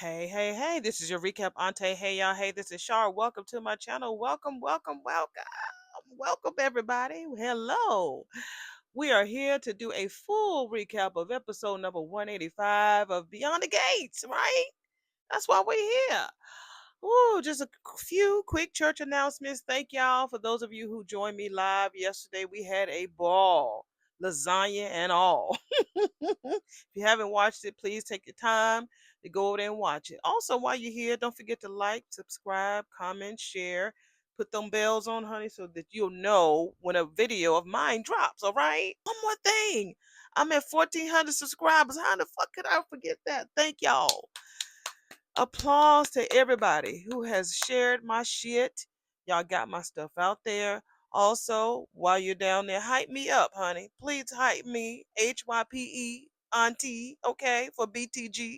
Hey, hey, hey, this is your recap Auntie. Hey, y'all. Hey, this is Shar. Welcome to my channel. Welcome, welcome, welcome. Welcome, everybody. Hello. We are here to do a full recap of episode number 185 of Beyond the Gates, right? That's why we're here. Ooh, just a few quick church announcements. Thank y'all for those of you who joined me live yesterday. We had a ball, lasagna and all. If you haven't watched it, please take your time to go over there and watch it. Also, while you're here, don't forget to like, subscribe, comment, share. Put them bells on, honey, so that you'll know when a video of mine drops, all right? One more thing. I'm at 1,400 subscribers. How the fuck could I forget that? Thank y'all. Applause to everybody who has shared my shit. Y'all got my stuff out there. Also, while you're down there, hype me up, honey. Please hype me. HYPE Auntie, okay, for BTG.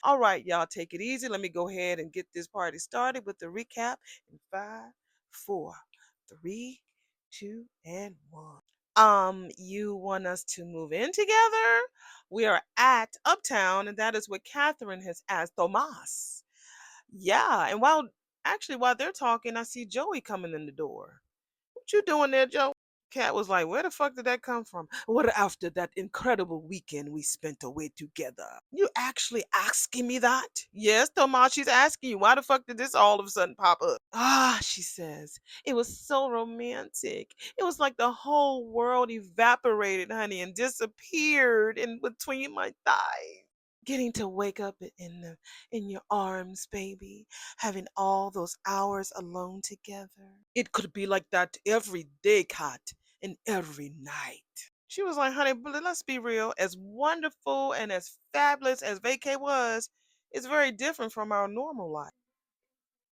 All right, y'all, take it easy. Let me go ahead and get this party started with the recap in five, four, three, two, and one. You want us to move in together? We are at Uptown, and that is what Catherine has asked Tomas. Yeah, and while they're talking, I see Joey coming in the door. What you doing there, Joe? Cat was like, where the fuck did that come from? What after that incredible weekend we spent away together? You actually asking me that? Yes, Tomas, she's asking you. Why the fuck did this all of a sudden pop up? Ah, she says, it was so romantic. It was like the whole world evaporated, honey, and disappeared in between my thighs. Getting to wake up in your arms, baby, having all those hours alone together. It could be like that every day, Kat, and every night. She was like, honey, but let's be real. As wonderful and as fabulous as vacay was, it's very different from our normal life.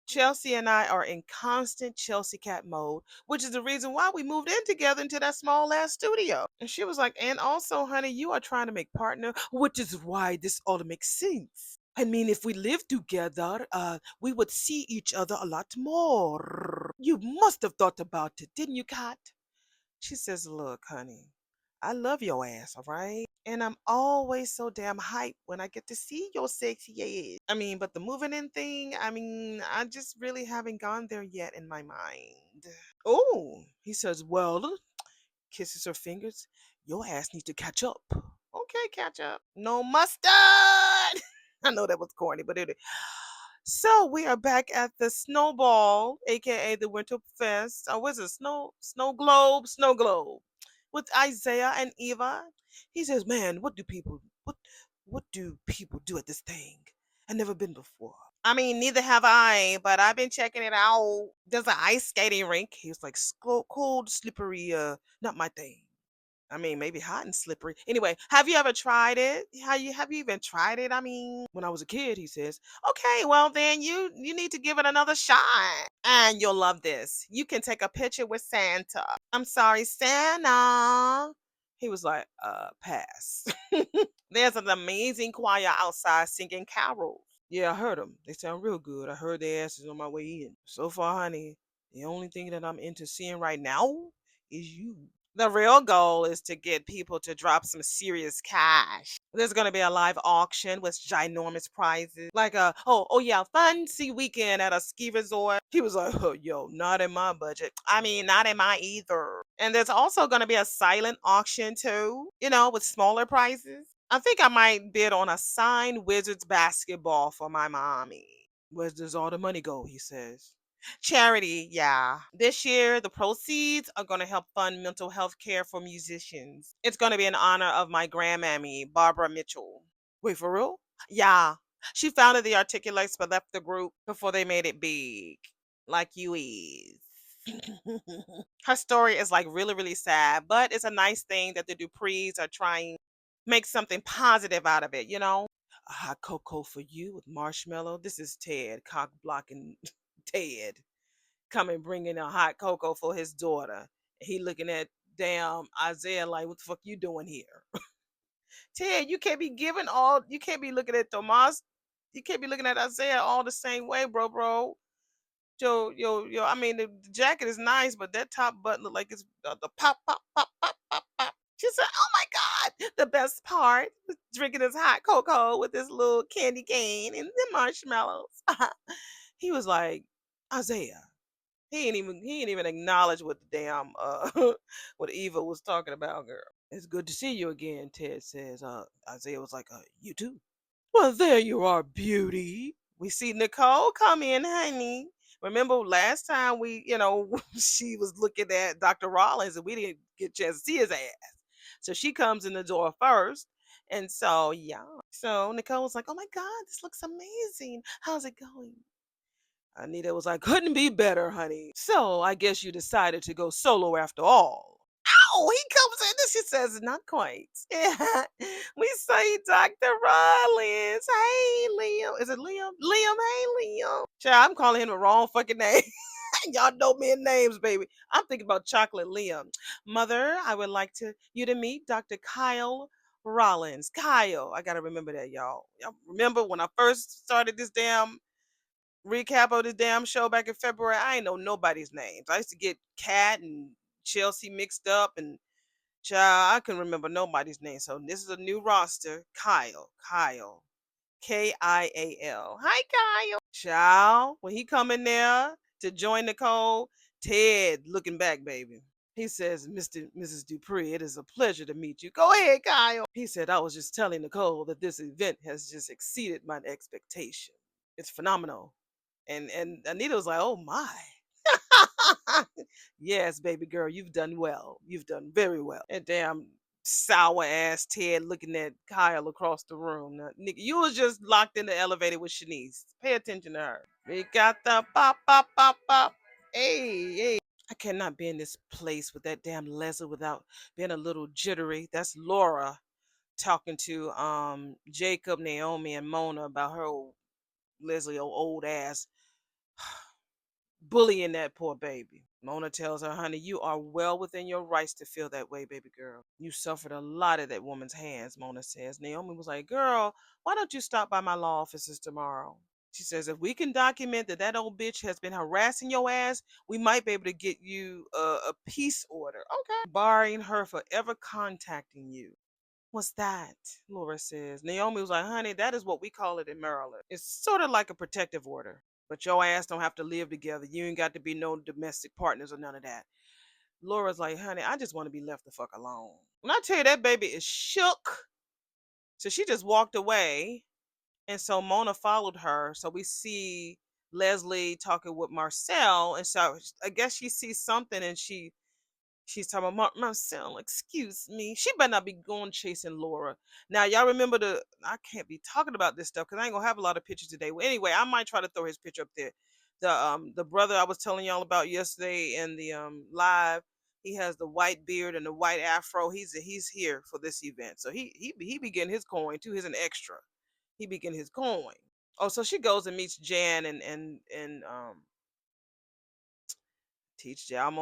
Chelsea and I are in constant Chelsea cat mode, which is the reason why we moved in together into that small ass studio. And she was like, and also, honey, you are trying to make partner, which is why this all makes sense. I mean, if we lived together, we would see each other a lot more. You must have thought about it, didn't you, Kat? She says, look, honey, I love your ass, all right? And I'm always so damn hyped when I get to see your sexy ass. I mean, but the moving in thing, I mean, I just really haven't gone there yet in my mind. Oh, he says, well, kisses her fingers. Your ass needs to catch up. Okay, catch up. No mustard. I know that was corny, but it. So we are back at the Snowball, aka the Winter Fest. Oh, what's it? Snow Globe, with Isaiah and Eva. He says, "Man, what do people do at this thing? I've never been before. I mean, neither have I, but I've been checking it out. There's an ice skating rink." He was like, Cold, slippery, not my thing." I mean, maybe hot and slippery. Anyway, have you ever tried it? Have you even tried it? I mean, when I was a kid, he says. Okay, well then you need to give it another shot. And you'll love this. You can take a picture with Santa. I'm sorry, Santa. He was like, pass. There's an amazing choir outside singing carols. Yeah, I heard them. They sound real good. I heard their asses on my way in. So far, honey, the only thing that I'm into seeing right now is you. The real goal is to get people to drop some serious cash. There's gonna be a live auction with ginormous prizes, like oh yeah, fancy weekend at a ski resort. He was like, oh yo, not in my budget. I mean, not in my either. And there's also gonna be a silent auction too, with smaller prizes. I think I might bid on a signed Wizards basketball for my mommy. Where does all the money go? He says. Charity, yeah. This year, the proceeds are going to help fund mental health care for musicians. It's going to be in honor of my grandmammy, Barbara Mitchell. Wait, for real? Yeah. She founded the Articulates but left the group before they made it big. Like you is. Her story is like really, really sad, but it's a nice thing that the Duprees are trying to make something positive out of it. A hot cocoa for you with marshmallow. This is Ted, cock blocking Ted, coming bringing a hot cocoa for his daughter. He looking at damn Isaiah like, what the fuck you doing here? Ted, you can't be looking at Tomas. You can't be looking at Isaiah all the same way, bro. I mean, the jacket is nice, but that top button look like it's the pop, pop, pop, pop, pop, pop. She said, "Oh my God, the best part was drinking this hot cocoa with this little candy cane and the marshmallows." He was like, "Isaiah." He ain't even acknowledge what the damn what Eva was talking about, girl. It's good to see you again, Ted says. Isaiah was like, you too. Well, there you are, beauty. We see Nicole come in, honey. Remember last time she was looking at Dr. Rollins and we didn't get a chance to see his ass. So she comes in the door first. And so, yeah. So Nicole was like, oh my God, this looks amazing. How's it going? Anita was like, couldn't be better, honey. So I guess you decided to go solo after all. Oh, he comes in and she says, not quite. Yeah. We say Dr. Rollins. Hey, Liam. Is it Liam? Liam, hey, Liam. Child, I'm calling him the wrong fucking name. Y'all know me in names, baby. I'm thinking about Chocolate Liam. Mother, I would like you to meet Dr. Kyle Rollins. Kyle. I gotta remember that, y'all. Y'all remember when I first started this damn recap of this damn show back in February? I ain't know nobody's names. I used to get Kat and Chelsea mixed up, and child, I couldn't remember nobody's name. So this is a new roster. Kyle. Kial. Hi, Kyle. Child, when he come in there to join Nicole, Ted looking back, baby. He says, Mrs. Dupree, it is a pleasure to meet you. Go ahead, Kyle. He said, I was just telling Nicole that this event has just exceeded my expectation. It's phenomenal. And Anita was like, oh my. Yes, baby girl, you've done well. You've done very well. And damn sour ass Ted looking at Kyle across the room. Now, nigga, you was just locked in the elevator with Shanice. Pay attention to her. We got the pop, pop, pop, pop. Hey, hey. I cannot be in this place with that damn Leslie without being a little jittery. That's Laura talking to Jacob, Naomi, and Mona about her old Leslie old ass bullying that poor baby. Mona tells her, honey, you are well within your rights to feel that way, baby girl. You suffered a lot at that woman's hands, Mona says. Naomi was like, girl, why don't you stop by my law offices tomorrow? She says, if we can document that old bitch has been harassing your ass, we might be able to get you a peace order. Okay. Barring her for ever contacting you. What's that? Laura says. Naomi was like, honey, that is what we call it in Maryland. It's sort of like a protective order. But your ass don't have to live together. You ain't got to be no domestic partners or none of that. Laura's like, honey, I just want to be left the fuck alone. When I tell you that baby is shook. So she just walked away. And so Mona followed her. So we see Leslie talking with Marcel. And so I guess she sees something and she's talking about Marcel, excuse me. She better not be going chasing Laura. Now, y'all remember I can't be talking about this stuff because I ain't gonna have a lot of pictures today. Well, anyway, I might try to throw his picture up there. The brother I was telling y'all about yesterday in the live, he has the white beard and the white afro. He's here for this event. So he be getting his coin too. He's an extra. He be getting his coin. Oh, so she goes and meets Jan and teach Jan.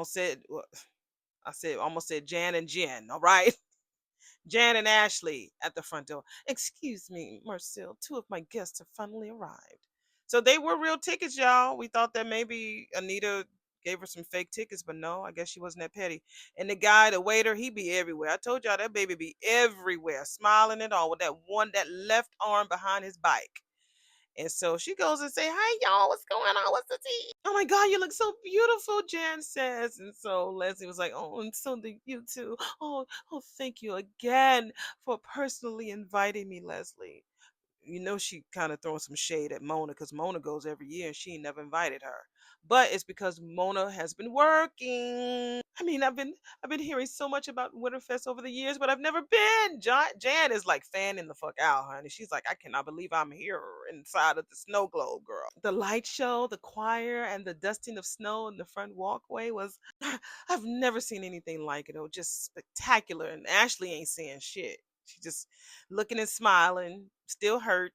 I said almost said Jan and Jen, all right? Jan and Ashley at the front door. Excuse me, Marcel, two of my guests have finally arrived. So they were real tickets, y'all. We thought that maybe Anita gave her some fake tickets, but no, I guess she wasn't that petty. And the guy, the waiter, he be everywhere. I told y'all that baby be everywhere, smiling and all with that left arm behind his bike. And so she goes and say, "Hi, y'all. What's going on? What's the tea?" "Oh my God, you look so beautiful," Jan says. And so Leslie was like, "Oh, and so do you too. Oh, thank you again for personally inviting me, Leslie." You know she kind of throwing some shade at Mona because Mona goes every year and she ain't never invited her. But it's because Mona has been working. I mean, I've been hearing so much about Winterfest over the years, but I've never been. Jan is like fanning the fuck out, honey. She's like, I cannot believe I'm here inside of the snow globe, girl. The light show, the choir, and the dusting of snow in the front walkway was I've never seen anything like it. It was just spectacular. And Ashley ain't saying shit. She just looking and smiling, still hurt,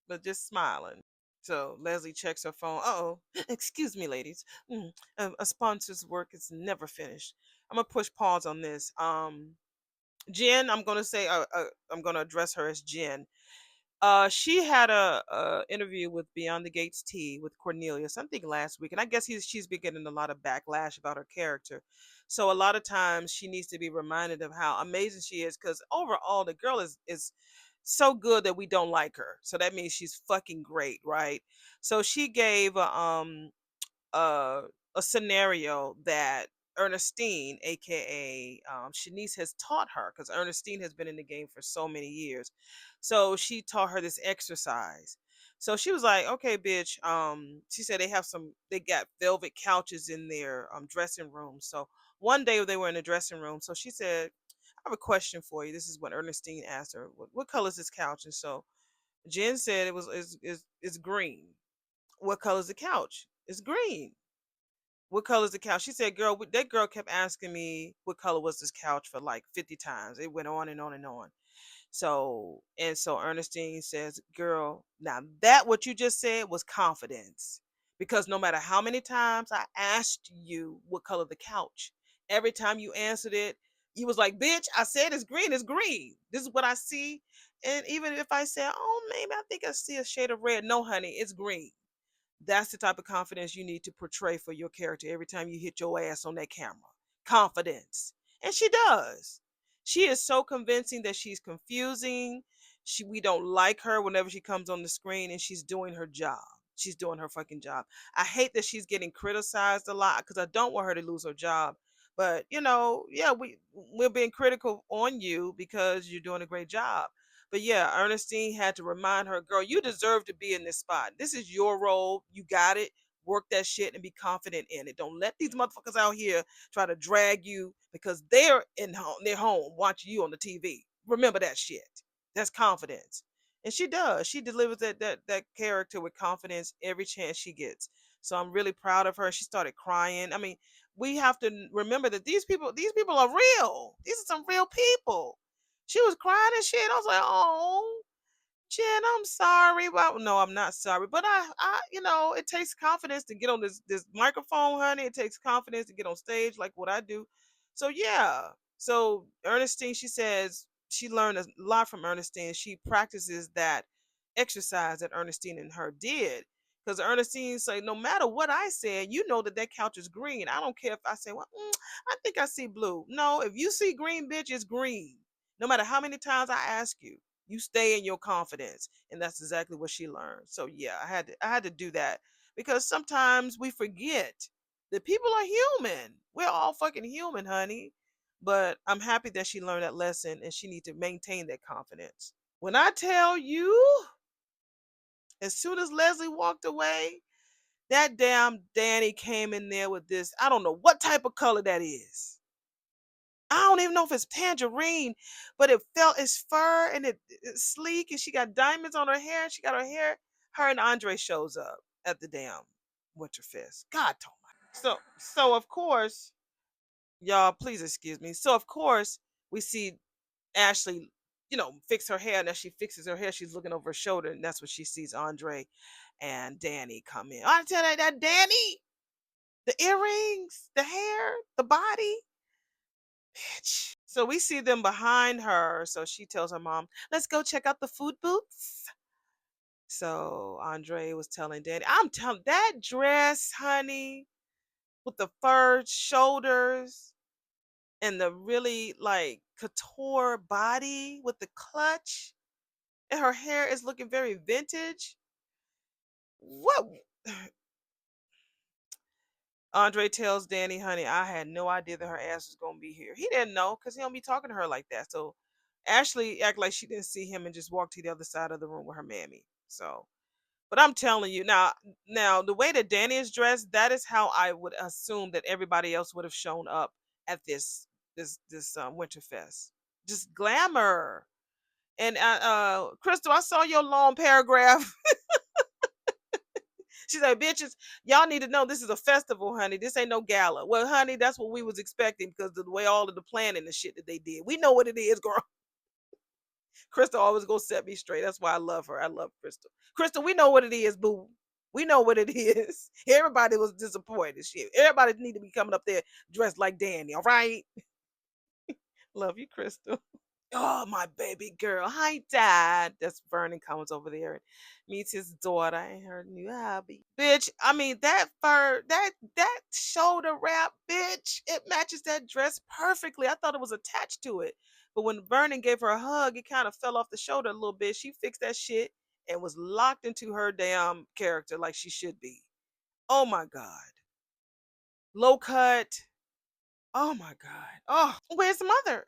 but just smiling. So Leslie checks her phone. Oh, excuse me, ladies. A sponsor's work is never finished. I'm gonna push pause on this. Jen, I'm gonna say, I'm gonna address her as Jen. She had a interview with Beyond the Gates Tea with Cornelius, I think last week, and I guess she's been getting a lot of backlash about her character. So a lot of times she needs to be reminded of how amazing she is, because overall the girl is so good that we don't like her. So that means she's fucking great, right? So she gave uh, a scenario that Ernestine, aka Shanice, has taught her, because Ernestine has been in the game for so many years. So she taught her this exercise. So she was like, "Okay, bitch." She said they got velvet couches in their dressing room. So one day they were in the dressing room. So she said, "I have a question for you." This is what Ernestine asked her. What color is this couch? And so Jen said it's green. What color is the couch? It's green. What color is the couch? She said, "Girl, that girl kept asking me what color was this couch for like 50 times. It went on and on and on." So Ernestine says, "Girl, now that what you just said was confidence. Because no matter how many times I asked you what color the couch, every time you answered it, you was like, bitch, I said it's green. This is what I see. And even if I said, oh, maybe I think I see a shade of red. No, honey, it's green. That's the type of confidence you need to portray for your character every time you hit your ass on that camera. Confidence." And she does. She is so convincing that she's confusing. We don't like her whenever she comes on the screen, and she's doing her job. She's doing her fucking job. I hate that she's getting criticized a lot, because I don't want her to lose her job. But yeah, we're being critical on you because you're doing a great job. But yeah, Ernestine had to remind her, "Girl, you deserve to be in this spot. This is your role. You got it. Work that shit and be confident in it. Don't let these motherfuckers out here try to drag you, because they're in home, they're home watching you on the TV. Remember that shit. That's confidence." And she does. She delivers that character with confidence every chance she gets. So I'm really proud of her. She started crying. I mean, we have to remember that these people are real. These are some real people. She was crying and shit. I was like, "Oh, Jen, I'm sorry." Well, no, I'm not sorry, but it takes confidence to get on this microphone, honey. It takes confidence to get on stage like what I do. So yeah. So Ernestine, she says she learned a lot from Ernestine. She practices that exercise that Ernestine and her did. Because Ernestine say, no matter what I said, you know that couch is green. I don't care if I say, well, I think I see blue. No, if you see green, bitch, it's green. No matter how many times I ask you, you stay in your confidence. And that's exactly what she learned. So yeah, I had to do that, because sometimes we forget that people are human. We're all fucking human, honey. But I'm happy that she learned that lesson, and she needs to maintain that confidence. When I tell you, as soon as Leslie walked away, that damn Danny came in there with this. I don't know what type of color that is. I don't even know if it's tangerine, but it felt it's fur, and it's sleek, and she got diamonds on her hair. And she got her hair. Her and Andre shows up at the damn Winterfest. God told me. So of course, y'all, please excuse me. So of course, we see Ashley, fix her hair. And as she fixes her hair, she's looking over her shoulder, and that's when she sees Andre and Danny come in. I tell that Danny, the earrings, the hair, the body, bitch. So we see them behind her. So she tells her mom, "Let's go check out the food booths." So Andre was telling Danny, I'm telling that dress, honey, with the fur shoulders and the really like couture body with the clutch, and her hair is looking very vintage. What? Andre tells Danny, "Honey, I had no idea that her ass was gonna be here." He didn't know, because he don't be talking to her like that. So Ashley act like she didn't see him and just walked to the other side of the room with her mammy. So, but I'm telling you now the way that Danny is dressed, that is how I would assume that everybody else would have shown up at this Winterfest. Just glamour. And Crystal, I saw your long paragraph. She's like, "Bitches, y'all need to know this is a festival, honey. This ain't no gala." Well, honey, that's what we was expecting, because of the way all of the planning and shit that they did. We know what it is, girl. Crystal always gonna set me straight. That's why I love her. I love Crystal. Crystal, we know what it is, boo. We know what it is. Everybody was disappointed. Shit. Everybody need to be coming up there dressed like Danny, all right? Love you, Crystal. Oh, my baby girl. Hi, Dad. That's Vernon comes over there and meets his daughter and her new hubby. Bitch, I mean that fur, that shoulder wrap, bitch, it matches that dress perfectly. I thought it was attached to it. But when Vernon gave her a hug, it kind of fell off the shoulder a little bit. She fixed that shit and was locked into her damn character like she should be. Oh my God. Low cut. Oh my God. Oh, where's the mother?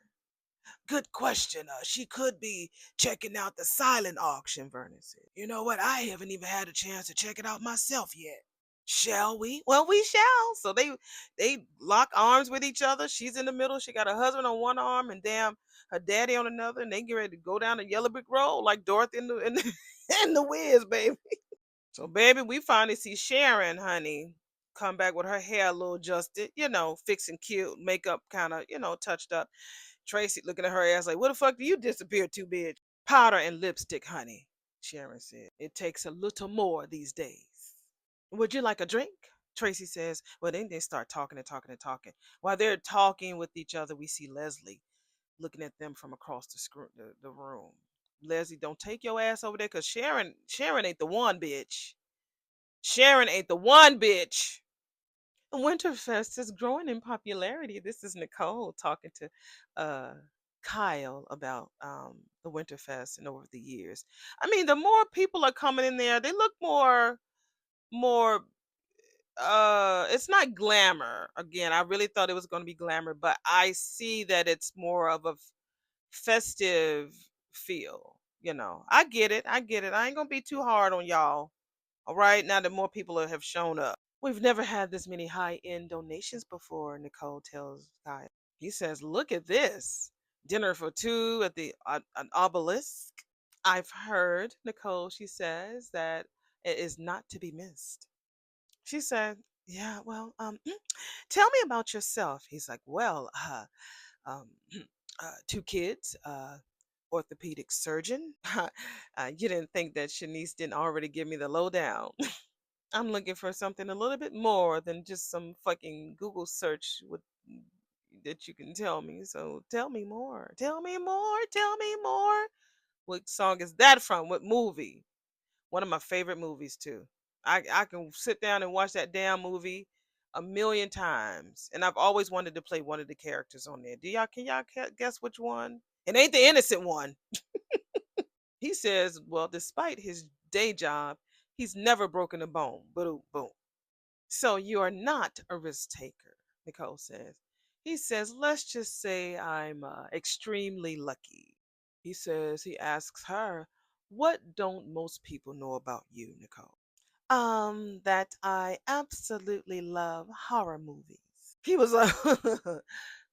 Good question. She could be checking out the silent auction, Vernon said. You know what? I haven't even had a chance to check it out myself yet. Shall we? Well, we shall. So they lock arms with each other. She's in the middle. She got her husband on one arm and damn her daddy on another, and they get ready to go down the yellow brick road like Dorothy in the in the Wiz, baby. So, baby, we finally see Sharon, honey, come back with her hair a little adjusted, fixing cute, makeup kind of, touched up. Tracy looking at her ass like, where the fuck do you disappear to, bitch? Powder and lipstick, honey, Sharon said. It takes a little more these days. Would you like a drink? Tracy says. Well, then they start talking and talking and talking. While they're talking with each other, we see Leslie looking at them from across the room. Leslie, don't take your ass over there because Sharon ain't the one, bitch. Sharon ain't the one, bitch. Winterfest is growing in popularity. This is Nicole talking to uh, Kyle about the Winterfest and over the years. I mean, the more people are coming in there, they look more. It's not glamour. Again, I really thought it was going to be glamour, but I see that it's more of a festive feel. I get it. I get it. I ain't gonna be too hard on y'all. All right, now that more people have shown up. We've never had this many high end donations before, Nicole tells Guy. He says, look at this. Dinner for two at the an obelisk. I've heard, Nicole, she says, that it is not to be missed. She said, yeah, well, tell me about yourself. He's like, well, um, two kids, orthopedic surgeon. You didn't think that Shanice didn't already give me the lowdown. I'm looking for something a little bit more than just some fucking Google search with that you can tell me. So tell me more. Tell me more. Tell me more. What song is that from? What movie? One of my favorite movies too. I can sit down and watch that damn movie a million times, and I've always wanted to play one of the characters on there. Do y'all can y'all guess which one? It ain't the innocent one. He says, well, despite his day job, he's never broken a bone. Boom, boom. So you are not a risk taker, Nicole says. He says, let's just say I'm extremely lucky. He asks her, what don't most people know about you, Nicole? That I absolutely love horror movies. He was like,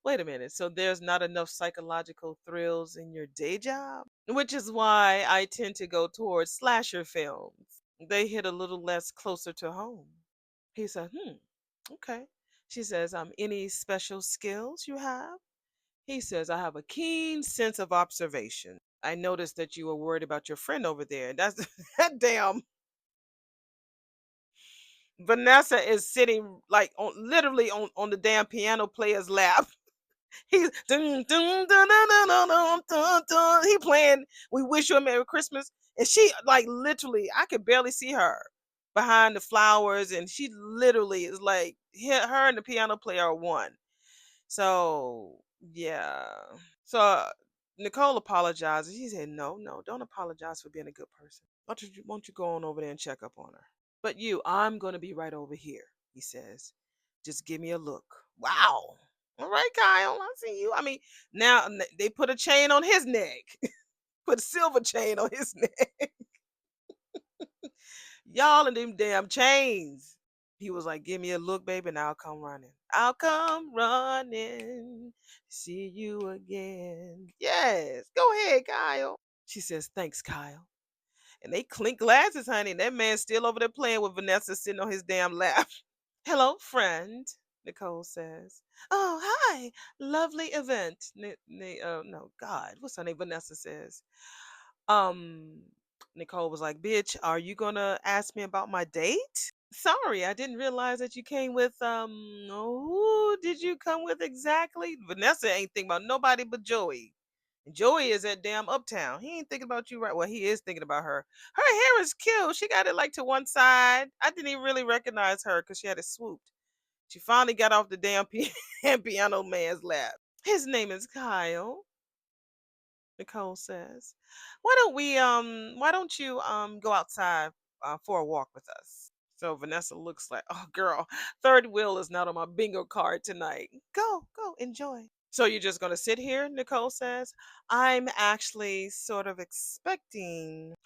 wait a minute. So there's not enough psychological thrills in your day job? Which is why I tend to go towards slasher films. They hit a little less closer to home. He said, okay. She says, any special skills you have? He says, I have a keen sense of observation. I noticed that you were worried about your friend over there. And that's that damn Vanessa is sitting like literally on the damn piano player's lap. He's dun, dun, dun, dun, dun, dun, dun, dun, dun. He playing We Wish You a Merry Christmas. And she like literally, I could barely see her behind the flowers. And she literally is like her and the piano player are one. So yeah. So Nicole apologizes. She said, no, no, don't apologize for being a good person. Why don't you go on over there and check up on her? But I'm going to be right over here, he says. Just give me a look. Wow. All right, Kyle, I see you. I mean, now they put a chain on his neck, put a silver chain on his neck. Y'all in them damn chains. He was like, give me a look, baby, and I'll come running. I'll come running. See you again. Yes. Go ahead, Kyle. She says, thanks, Kyle. And they clink glasses, honey. That man's still over there playing with Vanessa sitting on his damn lap. Hello, friend, Nicole says. Oh, hi. Lovely event. No, God. What's her name? Vanessa says. Um, Nicole was like, bitch, are you going to ask me about my date? Sorry, I didn't realize that you came with, who did you come with exactly? Vanessa ain't thinking about nobody but Joey. Joey is at damn Uptown. He ain't thinking about you, right? Well, he is thinking about her. Her hair is cute. She got it like to one side. I didn't even really recognize her because she had it swooped. She finally got off the damn piano man's lap. His name is Kyle. Nicole says, why don't you go outside for a walk with us? So Vanessa looks like, oh girl, third wheel is not on my bingo card tonight. Go, enjoy. So you're just gonna sit here, Nicole says. I'm actually sort of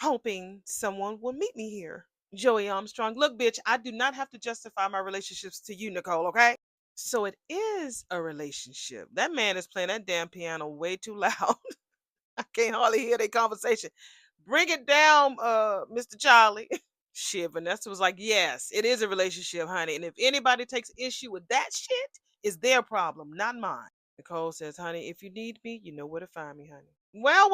hoping someone will meet me here. Joey Armstrong, look, bitch, I do not have to justify my relationships to you, Nicole, okay? So it is a relationship. That man is playing that damn piano way too loud. I can't hardly hear their conversation. Bring it down, Mr. Charlie. Shit, Vanessa was like, yes, it is a relationship, honey. And if anybody takes issue with that shit, it's their problem, not mine. Nicole says, honey, if you need me, you know where to find me, honey. Well.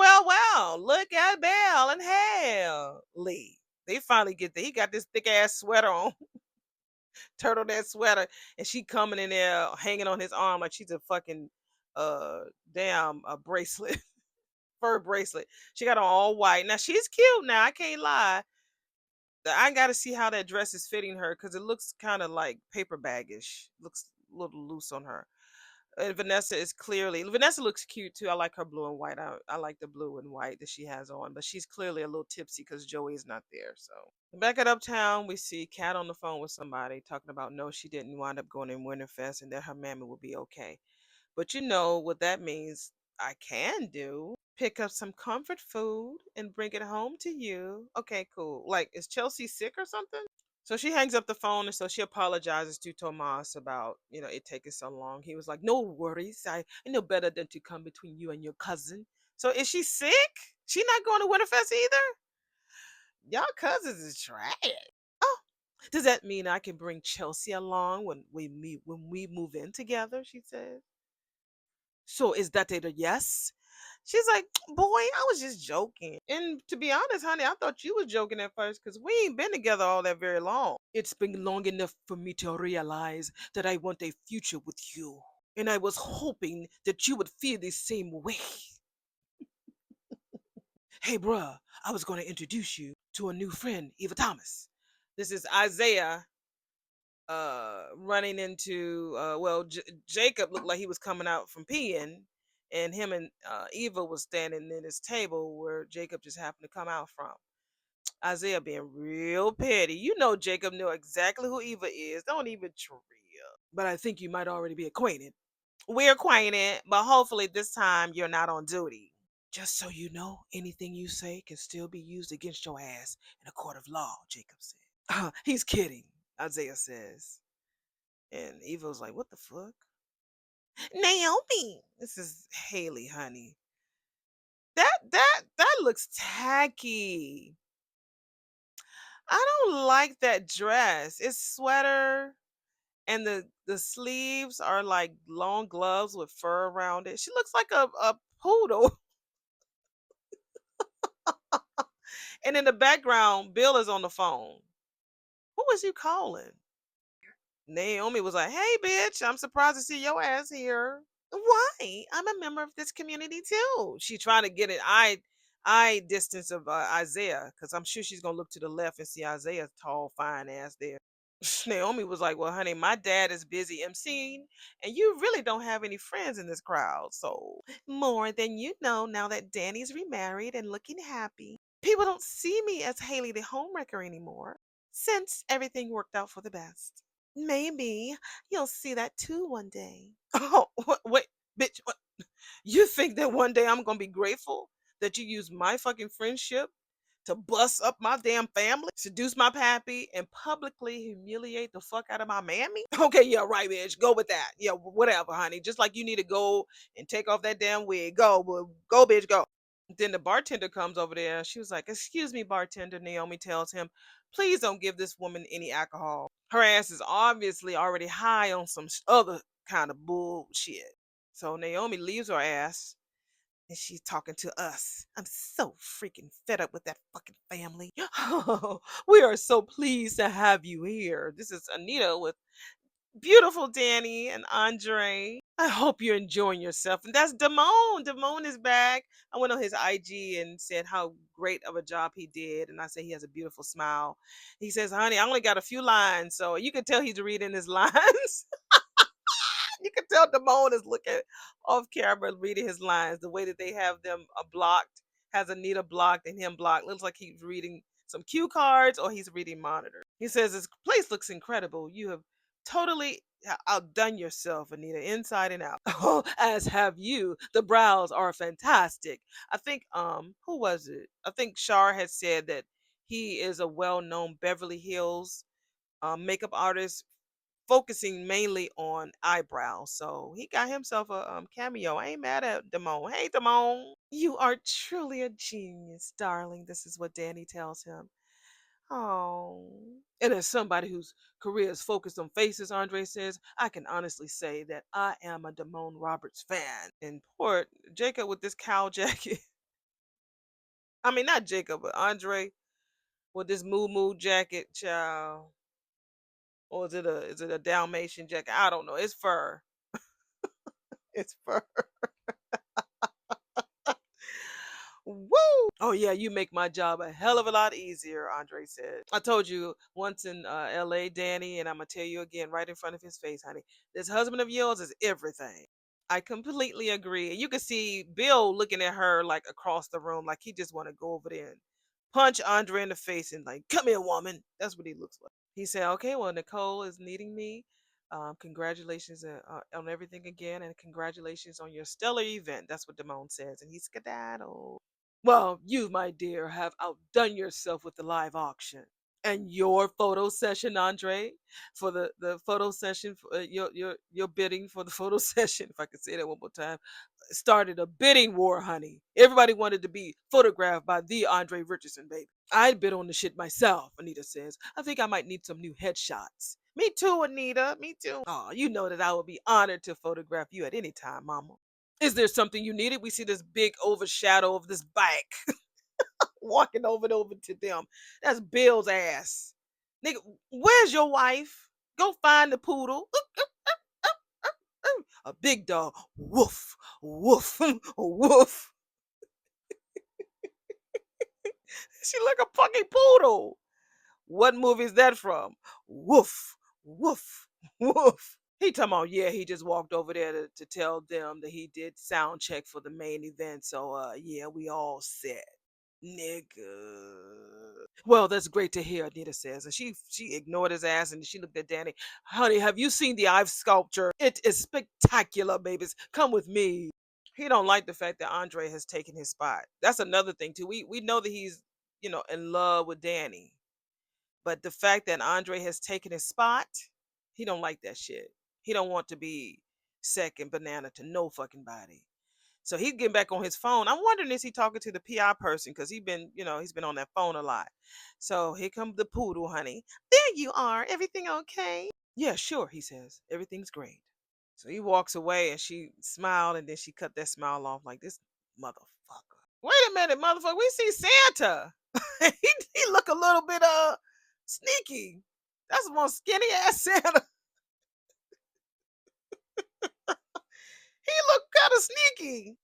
Look at Belle and Hale. Lee. They finally get there. He got this thick ass sweater on, turtleneck sweater, and she coming in there hanging on his arm like she's a fucking damn bracelet. Fur bracelet. She got on all white. Now she's cute. Now I can't lie. I got to see how that dress is fitting her because it looks kind of like paper baggish. Looks a little loose on her. And Vanessa looks cute too. I like her blue and white. I like the blue and white that she has on, but she's clearly a little tipsy because Joey is not there. So back at Uptown, we see Kat on the phone with somebody talking about no, she didn't wind up going in Winterfest and that her mammy will be okay. But you know what that means. I can do pick up some comfort food and bring it home to you. Okay, cool. Like, is Chelsea sick or something? So she hangs up the phone and so she apologizes to Tomas about, it taking so long. He was like, no worries. I know better than to come between you and your cousin. So is she sick? She not going to Winterfest either? Y'all cousins is trash. Oh, does that mean I can bring Chelsea along when we move in together? She said. So is that a yes? She's like, boy, I was just joking. And to be honest, honey, I thought you was joking at first because we ain't been together all that very long. It's been long enough for me to realize that I want a future with you. And I was hoping that you would feel the same way. Hey, bruh, I was going to introduce you to a new friend, Eva Thomas. This is Isaiah running into Jacob looked like he was coming out from peeing, and him and Eva was standing in this table where Jacob just happened to come out from. Isaiah being real petty. Jacob knew exactly who Eva is. Don't even trip. But I think you might already be acquainted. We're acquainted, but hopefully this time you're not on duty. Just so you know, anything you say can still be used against your ass in a court of law, Jacob said. He's kidding, Isaiah says. And Eva was like, what the fuck? Naomi. This is Haley, honey. That looks tacky. I don't like that dress. It's sweater and the sleeves are like long gloves with fur around it. She looks like a poodle. And in the background, Bill is on the phone. Who is you calling? Naomi was like, hey, bitch, I'm surprised to see your ass here. Why? I'm a member of this community too. She trying to get an eye distance of Isaiah because I'm sure she's gonna look to the left and see Isaiah's tall, fine ass there. Naomi was like, well, honey, my dad is busy emceeing, and you really don't have any friends in this crowd. So more than you know now that Danny's remarried and looking happy. People don't see me as Haley the homewrecker anymore since everything worked out for the best. Maybe you'll see that too one day. Oh, wait, bitch. What? You think that one day I'm going to be grateful that you use my fucking friendship to bust up my damn family, seduce my pappy, and publicly humiliate the fuck out of my mammy? Okay, yeah, right, bitch. Go with that. Yeah, whatever, honey. Just like you need to go and take off that damn wig. Go, bitch, go. Then the bartender comes over there. She was like, excuse me, bartender. Naomi tells him, please don't give this woman any alcohol. Her ass is obviously already high on some other kind of bullshit. So Naomi leaves her ass and she's talking to us. I'm so freaking fed up with that fucking family. Oh, we are so pleased to have you here. This is Anita with beautiful Danny and Andre. I hope you're enjoying yourself. And that's Damone. Damone is back. I went on his IG and said how great of a job he did. And I said he has a beautiful smile. He says, honey, I only got a few lines. So you can tell he's reading his lines. You can tell Damone is looking off camera, reading his lines. The way that they have them blocked, has Anita blocked and him blocked. Looks like he's reading some cue cards or he's reading monitor. He says, this place looks incredible. You have totally outdone yourself, Anita, inside and out. Oh, as have you. The brows are fantastic. I think, who was it? I think Shar had said that he is a well-known Beverly Hills makeup artist focusing mainly on eyebrows. So he got himself a cameo. I ain't mad at Damone. Hey, Damone. You are truly a genius, darling. This is what Danny tells him. Oh. And as somebody whose career is focused on faces, Andre says, I can honestly say that I am a Damone Roberts fan. And poor Jacob with this cow jacket. I mean, not Jacob, but Andre with this moo moo jacket, child. Or is it a Dalmatian jacket? I don't know. It's fur. It's fur. Woo! Oh yeah, you make my job a hell of a lot easier, Andre said. I told you once in LA, Danny, and I'm gonna tell you again right in front of his face, honey. This husband of yours is everything. I completely agree. And you can see Bill looking at her like across the room, like he just want to go over there and punch Andre in the face and like, come here, woman. That's what he looks like. He said, okay, well, Nicole is needing me. Congratulations on everything again, and congratulations on your stellar event. That's what Damone says, and he's skedaddled. Well, you, my dear, have outdone yourself with the live auction. And your photo session, Andre, for the photo session, your bidding for the photo session, if I could say that one more time, started a bidding war, honey. Everybody wanted to be photographed by the Andre Richardson, baby. I'd bid on the shit myself, Anita says. I think I might need some new headshots. Me too, Anita. Me too. Oh, you know that I would be honored to photograph you at any time, Mama. Is there something you needed? We see this big overshadow of this bike walking over to them. That's Bill's ass. Nigga, where's your wife? Go find the poodle. A big dog. Woof, woof, woof. She like a fucking poodle. What movie is that from? Woof, woof, woof. He talking about, yeah, he just walked over there to tell them that he did sound check for the main event. So yeah, we all set. Nigga. Well, that's great to hear, Anita says. And she ignored his ass and she looked at Danny. Honey, have you seen the Ive sculpture? It is spectacular, babies. Come with me. He don't like the fact that Andre has taken his spot. That's another thing too. We know that he's, in love with Danny. But the fact that Andre has taken his spot, he don't like that shit. He don't want to be second banana to no fucking body. So he's getting back on his phone. I'm wondering, is he talking to the PI person? Because he's been on that phone a lot. So here comes the poodle, honey. There you are. Everything okay? Yeah, sure, he says. Everything's great. So he walks away and she smiled and then she cut that smile off like this motherfucker. Wait a minute, motherfucker. We see Santa. he look a little bit sneaky. That's one skinny ass Santa. He look kind of sneaky.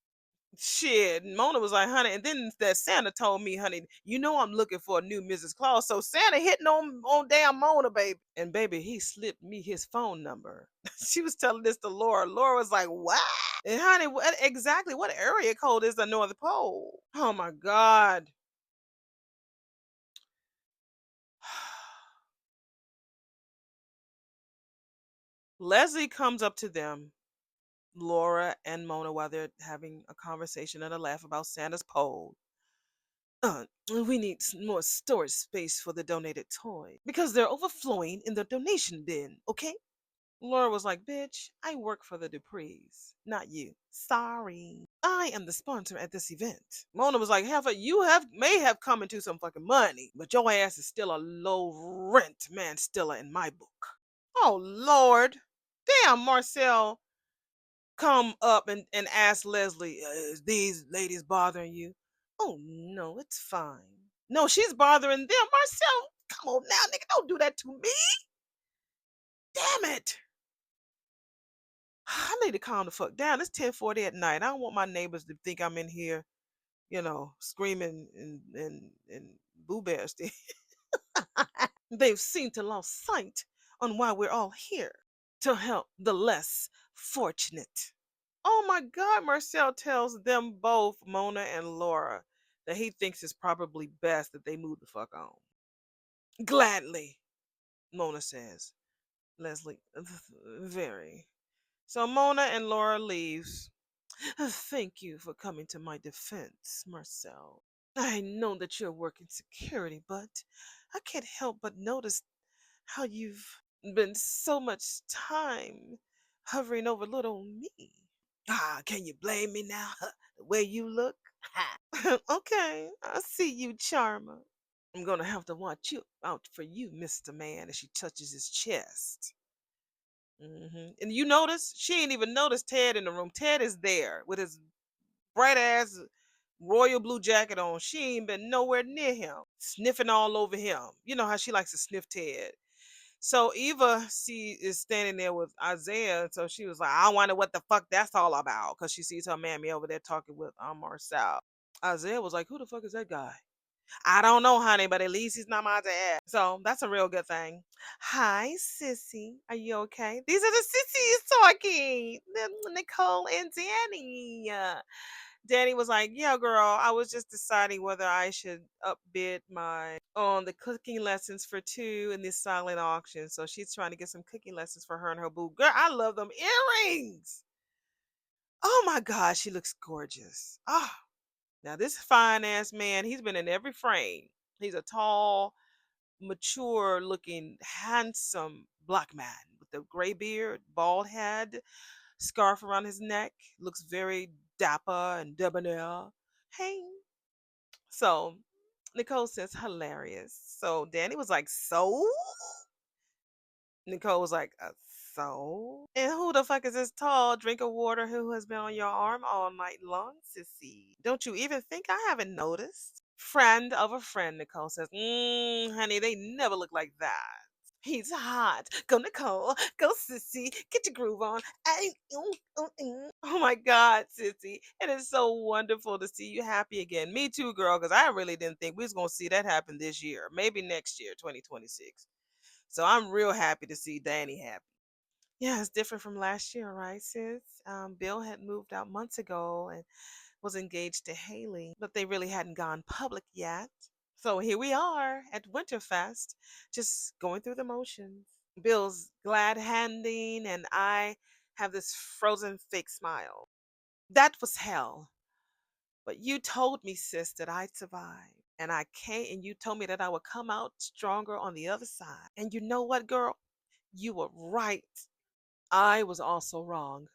Shit, Mona was like, honey, and then that Santa told me, honey, I'm looking for a new Mrs. Claus. So Santa hitting on damn Mona, baby. And baby, he slipped me his phone number. She was telling this to Laura. Laura was like, what? And honey, what area code is the North Pole? Oh my God. Leslie comes up to them, Laura and Mona, while they're having a conversation and a laugh about Santa's pole. We need more storage space for the donated toys because they're overflowing in the donation bin, okay? Laura was like, bitch, I work for the Duprees, not you. Sorry. I am the sponsor at this event. Mona was like, Heifer, may have come into some fucking money, but your ass is still a low rent man stiller in my book. Oh, Lord. Damn, Marcel come up and ask Leslie, is these ladies bothering you? Oh, no, it's fine. No, she's bothering them. Marcel, come on now, nigga, don't do that to me. Damn it. I need to calm the fuck down. It's 10:40 at night. I don't want my neighbors to think I'm in here, screaming and boo bears. They've seemed to lost sight on why we're all here to help the less fortunate. Oh my God, Marcel tells them both, Mona and Laura, that he thinks it's probably best that they move the fuck on. Gladly, Mona says. Leslie, very. So Mona and Laura leaves. Thank you for coming to my defense, Marcel. I know that you're working security, but I can't help but notice how you've been so much time hovering over little me. Ah, can you blame me now? The way you look? Okay, I see you, Charmer. I'm gonna have to watch you out for you, Mr. Man, as she touches his chest. And you notice she ain't even noticed Ted in the room. Ted is there with his bright ass royal blue jacket on. She ain't been nowhere near him, sniffing all over him. You know how she likes to sniff Ted. So Eva, she is standing there with Isaiah. So she was like, I wonder what the fuck that's all about. Because she sees her mammy over there talking with Marcel. Isaiah was like, who the fuck is that guy? I don't know, honey, but at least he's not my dad. So that's a real good thing. Hi, Sissy. Are you okay? These are the sissies talking. Nicole and Danny. Danny was like, yeah, girl, I was just deciding whether I should upbid my on the cooking lessons for two in this silent auction. So she's trying to get some cooking lessons for her and her boo. Girl, I love them earrings. Oh my God, she looks gorgeous. Oh, now this fine ass man, he's been in every frame. He's a tall, mature looking, handsome black man with a gray beard, bald head, scarf around his neck. Looks very dapper and debonair. Hey. So Nicole says hilarious. So Danny was like, so? Nicole was like, so? And who the fuck is this tall drink of water who has been on your arm all night long, sissy? Don't you even think I haven't noticed? Friend of a friend, Nicole says. Honey, they never look like that. He's hot. Go, Nicole. Go, sissy. Get your groove on. Ay, Oh my God, sissy. It is so wonderful to see you happy again. Me too, girl, because I really didn't think we was going to see that happen this year. Maybe next year, 2026. So I'm real happy to see Danny happy. Yeah, it's different from last year, right, sis? Bill had moved out months ago and was engaged to Haley, but they really hadn't gone public yet. So here we are at Winterfest, just going through the motions. Bill's glad handing, and I have this frozen fake smile. That was hell. But you told me, sis, that I'd survive. And I can't, and you told me that I would come out stronger on the other side. And you know what, girl? You were right. I was also wrong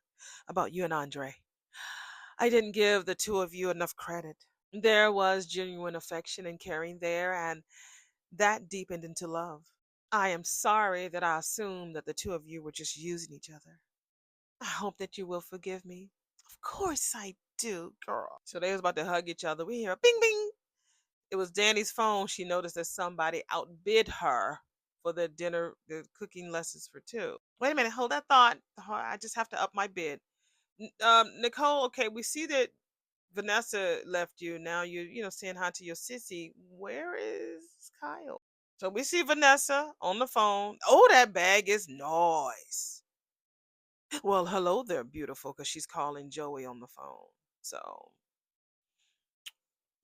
about you and Andre. I didn't give the two of you enough credit. There was genuine affection and caring there, and that deepened into love. I am sorry that I assumed that the two of you were just using each other. I hope that you will forgive me. Of course I do, girl. So they was about to hug each other. We hear a bing bing. It was Danny's phone. She noticed that somebody outbid her for the cooking lessons for two. Wait a minute, hold that thought. I just have to up my bid. Nicole, okay, we see that Vanessa left you. Now you saying hi to your sissy. Where is Kyle? So we see Vanessa on the phone. Oh, that bag is noise. Well, hello there, beautiful, because she's calling Joey on the phone. So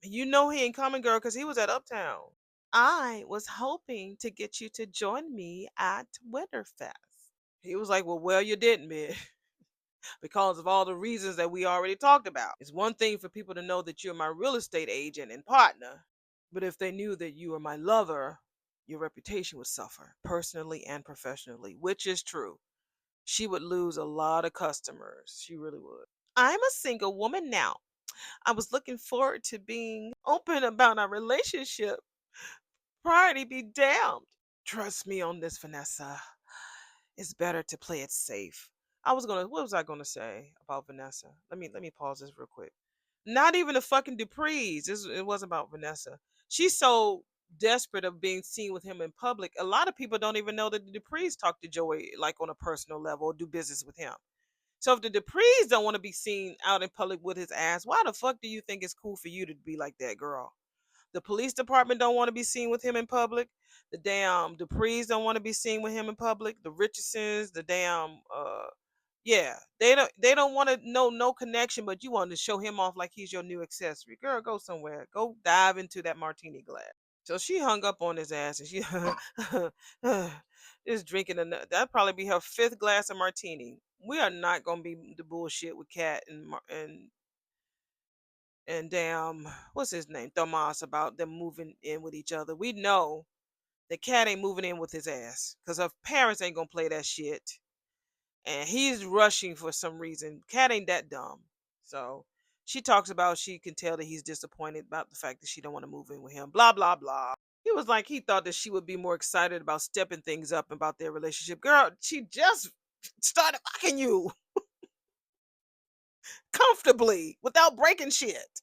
you know he ain't coming, girl, because he was at Uptown. I was hoping to get you to join me at Winterfest. He was like, well, you didn't, man. Because of all the reasons that we already talked about. It's one thing for people to know that you're my real estate agent and partner, but if they knew that you were my lover, your reputation would suffer, personally and professionally, which is true. She would lose a lot of customers. She really would. I'm a single woman now. I was looking forward to being open about our relationship. Priority be damned. Trust me on this, Vanessa. It's better to play it safe. What was I gonna say about Vanessa? Let me pause this real quick. Not even the fucking Duprees. It wasn't about Vanessa. She's so desperate of being seen with him in public. A lot of people don't even know that the Duprees talk to Joey like on a personal level or do business with him. So if the Duprees don't want to be seen out in public with his ass, why the fuck do you think it's cool for you to be like that, girl? The police department don't want to be seen with him in public. The damn Duprees don't want to be seen with him in public. The Richardsons, the damn yeah, they don't want to know no connection, but you want to show him off like he's your new accessory. Girl, go somewhere. Go dive into that martini glass. So she hung up on his ass and she is drinking another. That'd probably be her fifth glass of martini. We are not gonna be the bullshit with Cat and damn what's his name Thomas about them moving in with each other. We know that Cat ain't moving in with his ass because her parents ain't gonna play that shit, and he's rushing for some reason. Cat ain't that dumb. So she talks about she can tell that he's disappointed about the fact that she don't want to move in with him. Blah blah blah. He was like he thought that she would be more excited about stepping things up about their relationship. Girl, she just started fucking you comfortably without breaking shit.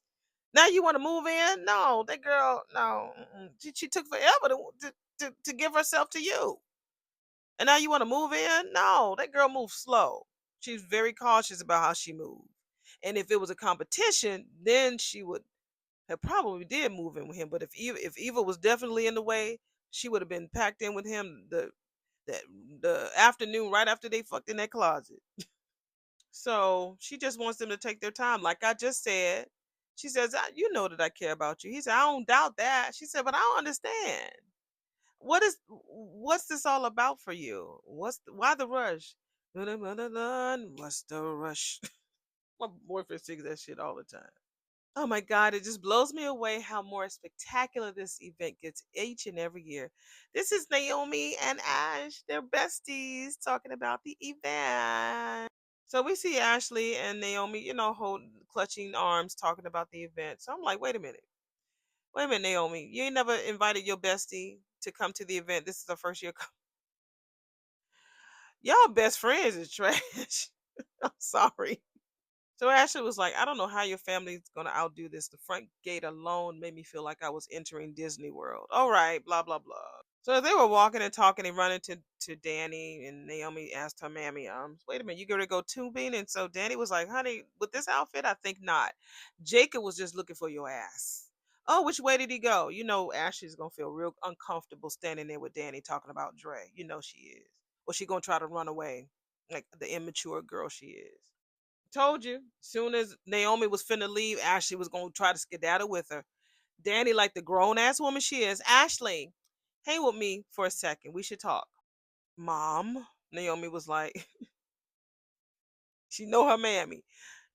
Now you want to move in? No, that girl, no. She took forever to give herself to you. And now you want to move in? No, that girl moves slow. She's very cautious about how she moves. And if it was a competition, then she would have probably did move in with him. But if Eva was definitely in the way, she would have been packed in with him the the afternoon right after they fucked in that closet. So she just wants them to take their time. Like I just said, she says, You know that I care about you." He said, "I don't doubt that." She said, "But I don't understand. What's this all about for you? Why the rush? What's the rush?" My boyfriend sings that shit all the time. Oh my God, it just blows me away how more spectacular this event gets each and every year. This is Naomi and Ash. They're besties talking about the event. So we see Ashley and Naomi, clutching arms, talking about the event. So I'm like, wait a minute. Wait a minute, Naomi. You ain't never invited your bestie to come to the event. This is the first year. Y'all best friends is trash. I'm sorry. So Ashley was like, I don't know how your family's going to outdo this. The front gate alone made me feel like I was entering Disney World. All right, blah, blah, blah. So as they were walking and talking and running to Danny, and Naomi asked her mammy, wait a minute, you going to go tubing? And so Danny was like, honey, with this outfit, I think not. Jacob was just looking for your ass. Oh, which way did he go? You know, Ashley's going to feel real uncomfortable standing there with Danny talking about Dre. You know she is. Or she going to try to run away like the immature girl she is. Told you. Soon as Naomi was finna leave, Ashley was gonna try to skedaddle with her. Danny, like the grown ass woman she is, Ashley, hang with me for a second. We should talk. Mom, Naomi was like, she know her mammy.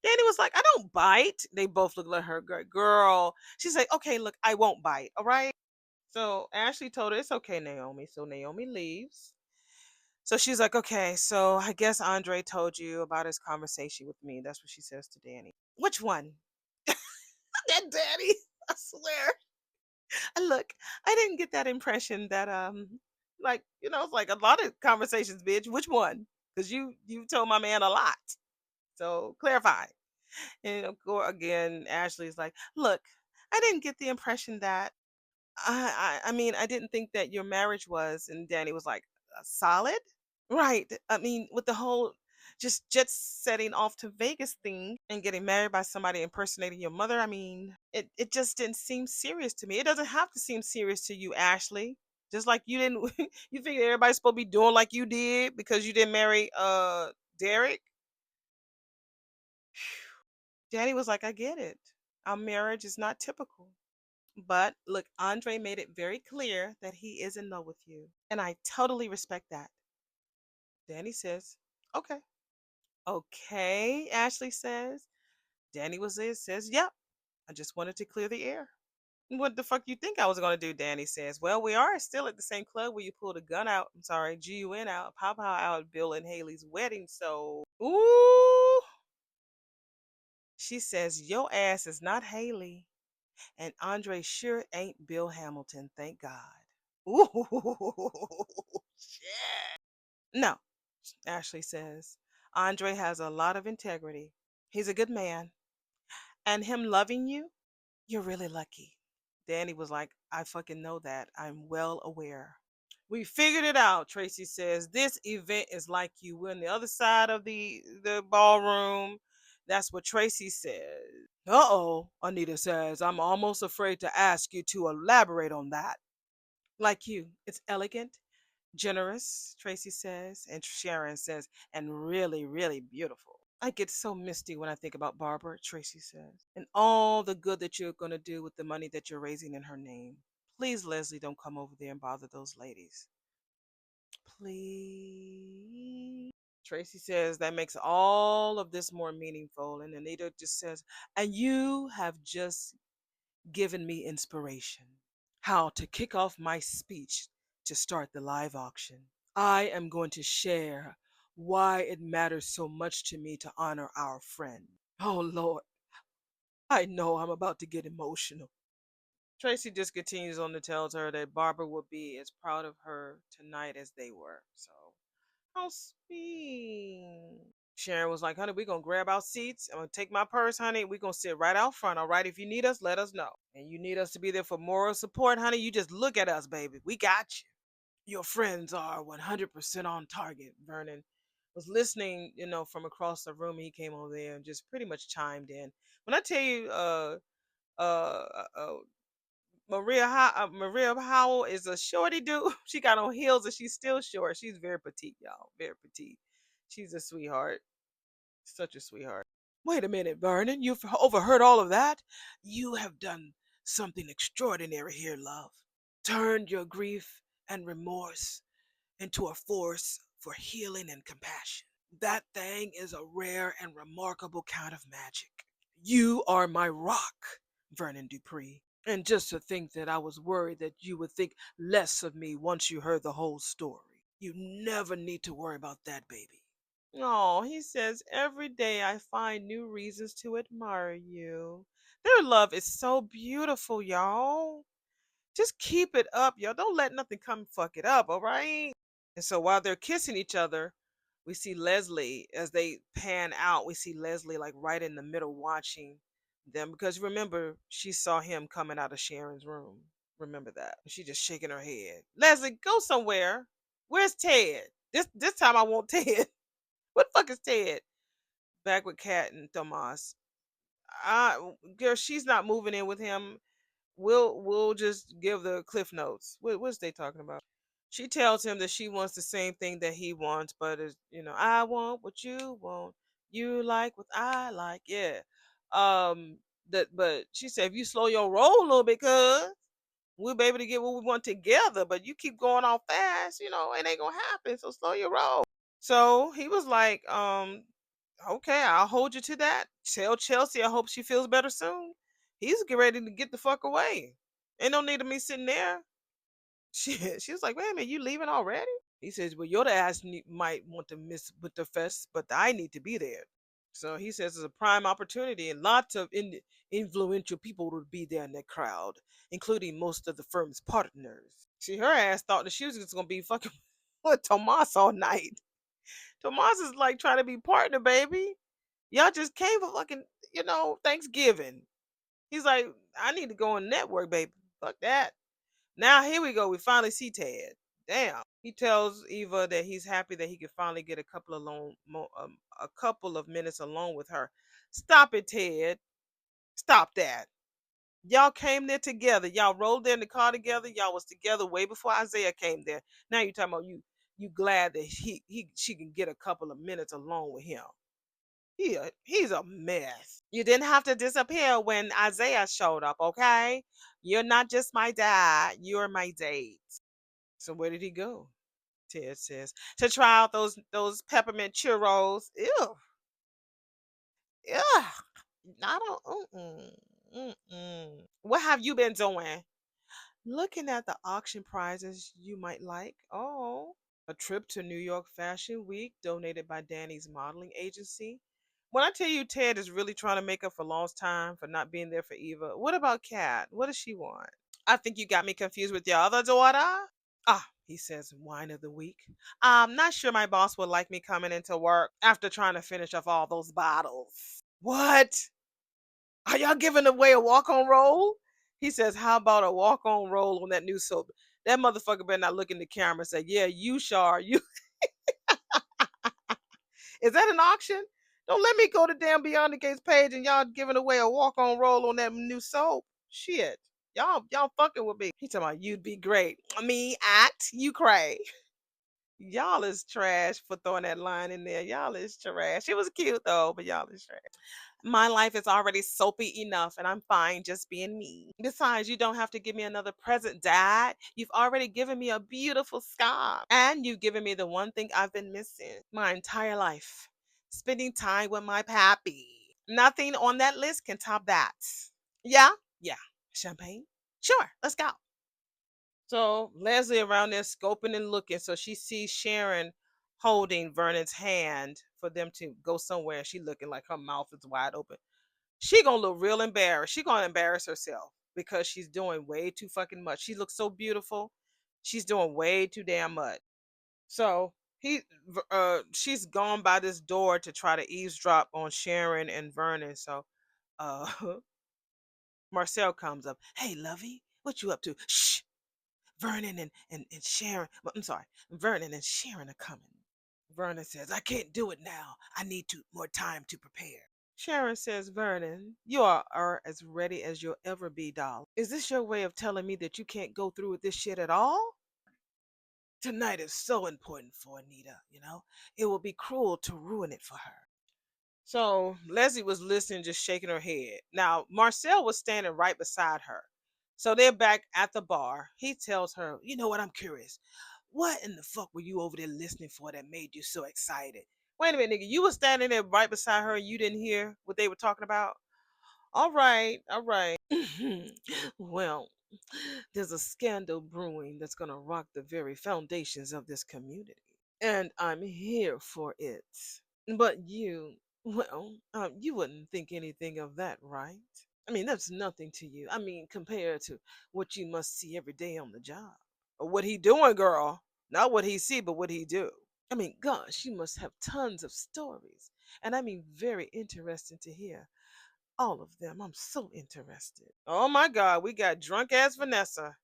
Danny was like, I don't bite. They both looked like her girl. She's like, okay, look, I won't bite. All right. So Ashley told her it's okay, Naomi. So Naomi leaves. So she's like, okay, so I guess Andre told you about his conversation with me. That's what she says to Danny. Which one? That Danny, I swear. And look, I didn't get that impression that like, it's like a lot of conversations, bitch. Which one? Because you told my man a lot. So clarify. And of course, again, Ashley's like, look, I didn't get the impression that I mean, I didn't think that your marriage was, and Danny was like, solid? Right. I mean, with the whole just jet setting off to Vegas thing and getting married by somebody impersonating your mother, I mean, it just didn't seem serious to me. It doesn't have to seem serious to you, Ashley. Just like you didn't you think everybody's supposed to be doing like you did because you didn't marry Derek? Danny was like, I get it. Our marriage is not typical. But look, Andre made it very clear that he is in love with you. And I totally respect that. Danny says, okay. Okay, Ashley says. Danny was there, says, yep. I just wanted to clear the air. What the fuck you think I was gonna do? Danny says. Well, we are still at the same club where you pulled a gun out. I'm sorry, GUN out, Pow out at Bill and Haley's wedding. So, ooh, she says your ass is not Haley, and Andre sure ain't Bill Hamilton. Thank God. Ooh, shit. No, Ashley says. Andre has a lot of integrity. He's a good man. And him loving you, you're really lucky. Danny was like, I fucking know that. I'm well aware. We figured it out, Tracy says. This event is like you. We're on the other side of the ballroom. That's what Tracy says. Uh-oh, Anita says. I'm almost afraid to ask you to elaborate on that. Like you. It's elegant, generous, Tracy says. And Sharon says, and really, really beautiful. I get so misty when I think about Barbara, Tracy says, and all the good that you're going to do with the money that you're raising in her name. Please, Leslie, don't come over there and bother those ladies. Please. Tracy says that makes all of this more meaningful. And Anita just says, and you have just given me inspiration. How to kick off my speech to start the live auction. I am going to share why it matters so much to me to honor our friend. Oh, Lord, I know I'm about to get emotional. Tracy just continues on to tell her that Barbara will be as proud of her tonight as they were. So, how sweet. Sharon was like, honey, we're going to grab our seats. I'm going to take my purse, honey. We're going to sit right out front. All right. If you need us, let us know. And you need us to be there for moral support, honey. You just look at us, baby. We got you. Your friends are 100% on target. Vernon was listening, from across the room. He came over there and just pretty much chimed in. When I tell you, uh, uh Maria Howell is a shorty dude. She got on heels and she's still short. She's very petite, y'all. Very petite. She's a sweetheart. Such a sweetheart. Wait a minute, Vernon. You've overheard all of that? You have done something extraordinary here, love. Turned your grief and remorse into a force for healing and compassion. That thing is a rare and remarkable kind of magic. You are my rock, Vernon Dupree. And just to think that I was worried that you would think less of me once you heard the whole story. You never need to worry about that, baby. Oh, he says, every day I find new reasons to admire you. Their love is so beautiful, y'all. Just keep it up, y'all. Don't let nothing come fuck it up, all right? And so while they're kissing each other, we see Leslie as they pan out. We see Leslie like right in the middle watching them because remember, she saw him coming out of Sharon's room. Remember that. She just shaking her head. Leslie, go somewhere. Where's Ted? This time I want Ted. What the fuck is Ted? Back with Kat and Tomas. Girl, she's not moving in with him. We'll just give the cliff notes. What's they talking about? She tells him that she wants the same thing that he wants, but is I want what you want. You like what I like. Yeah. That but she said if you slow your roll a little bit, cuz we'll be able to get what we want together. But you keep going off fast, it ain't gonna happen. So slow your roll. So he was like, okay, I'll hold you to that. Tell Chelsea I hope she feels better soon. He's getting ready to get the fuck away. Ain't no need of me sitting there. She was like, wait a minute, you leaving already? He says, well, your ass might want to miss with the fest, but I need to be there. So he says it's a prime opportunity and lots of influential people will be there in that crowd, including most of the firm's partners. See, her ass thought that she was just going to be fucking with Tomas all night. Tomas is like trying to be partner, baby. Y'all just came for fucking, Thanksgiving. He's like, I need to go on network, baby. Fuck that. Now here we go. We finally see Ted. Damn. He tells Eva that he's happy that he could finally get a couple of minutes alone with her. Stop it, Ted. Stop that. Y'all came there together. Y'all rolled there in the car together. Y'all was together way before Isaiah came there. Now you talking about you glad that she can get a couple of minutes alone with him. He's a mess. You didn't have to disappear when Isaiah showed up, okay? You're not just my dad, you're my date. So where did he go? Ted says. To try out those peppermint churros. Ew. Yeah. I don't What have you been doing? Looking at the auction prizes you might like. Oh. A trip to New York Fashion Week donated by Danny's modeling agency. When I tell you Ted is really trying to make up for lost time for not being there for Eva, what about Kat? What does she want? I think you got me confused with your other daughter. Ah, he says, wine of the week. I'm not sure my boss would like me coming into work after trying to finish off all those bottles. What? Are y'all giving away a walk on roll? He says, how about a walk on roll on that new soap? That motherfucker better not look in the camera and say, yeah, you Shar, you is that an auction? Don't let me go to damn Beyond the Gates page and y'all giving away a walk-on roll on that new soap. Shit. Y'all fucking with me. He talking about you'd be great. Me act, you cray. Y'all is trash for throwing that line in there. Y'all is trash. It was cute though, but y'all is trash. My life is already soapy enough and I'm fine just being me. Besides, you don't have to give me another present, Dad. You've already given me a beautiful scarf. And you've given me the one thing I've been missing my entire life. Spending time with my pappy. Nothing on that list can top that. Yeah? Yeah. Champagne? Sure, let's go. So Leslie around there scoping and looking. So she sees Sharon holding Vernon's hand for them to go somewhere. She looking like her mouth is wide open. She gonna look real embarrassed. She gonna embarrass herself because she's doing way too fucking much. She looks so beautiful. She's doing way too damn much. So she's gone by this door to try to eavesdrop on Sharon and Vernon. So uh Marcel comes up. Hey, lovey, what you up to? Shh. Vernon and Sharon. Well, I'm sorry. Vernon and Sharon are coming. Vernon says, I can't do it now. I need more time to prepare. Sharon says, Vernon, you are as ready as you'll ever be, doll. Is this your way of telling me that you can't go through with this shit at all? Tonight is so important for Anita, you know? It will be cruel to ruin it for her. So Leslie was listening, just shaking her head. Now, Marcel was standing right beside her. So they're back at the bar. He tells her, you know what, I'm curious. What in the fuck were you over there listening for that made you so excited? Wait a minute, nigga. You were standing there right beside her and you didn't hear what they were talking about? All right, all right. Well, there's a scandal brewing that's going to rock the very foundations of this community. And I'm here for it. But you wouldn't think anything of that, right? I mean, that's nothing to you. I mean, compared to what you must see every day on the job. Or what he doing, girl. Not what he see, but what he do. I mean, gosh, you must have tons of stories. And I mean, very interesting to hear. All of them. I'm so interested. Oh my God, we got drunk ass Vanessa.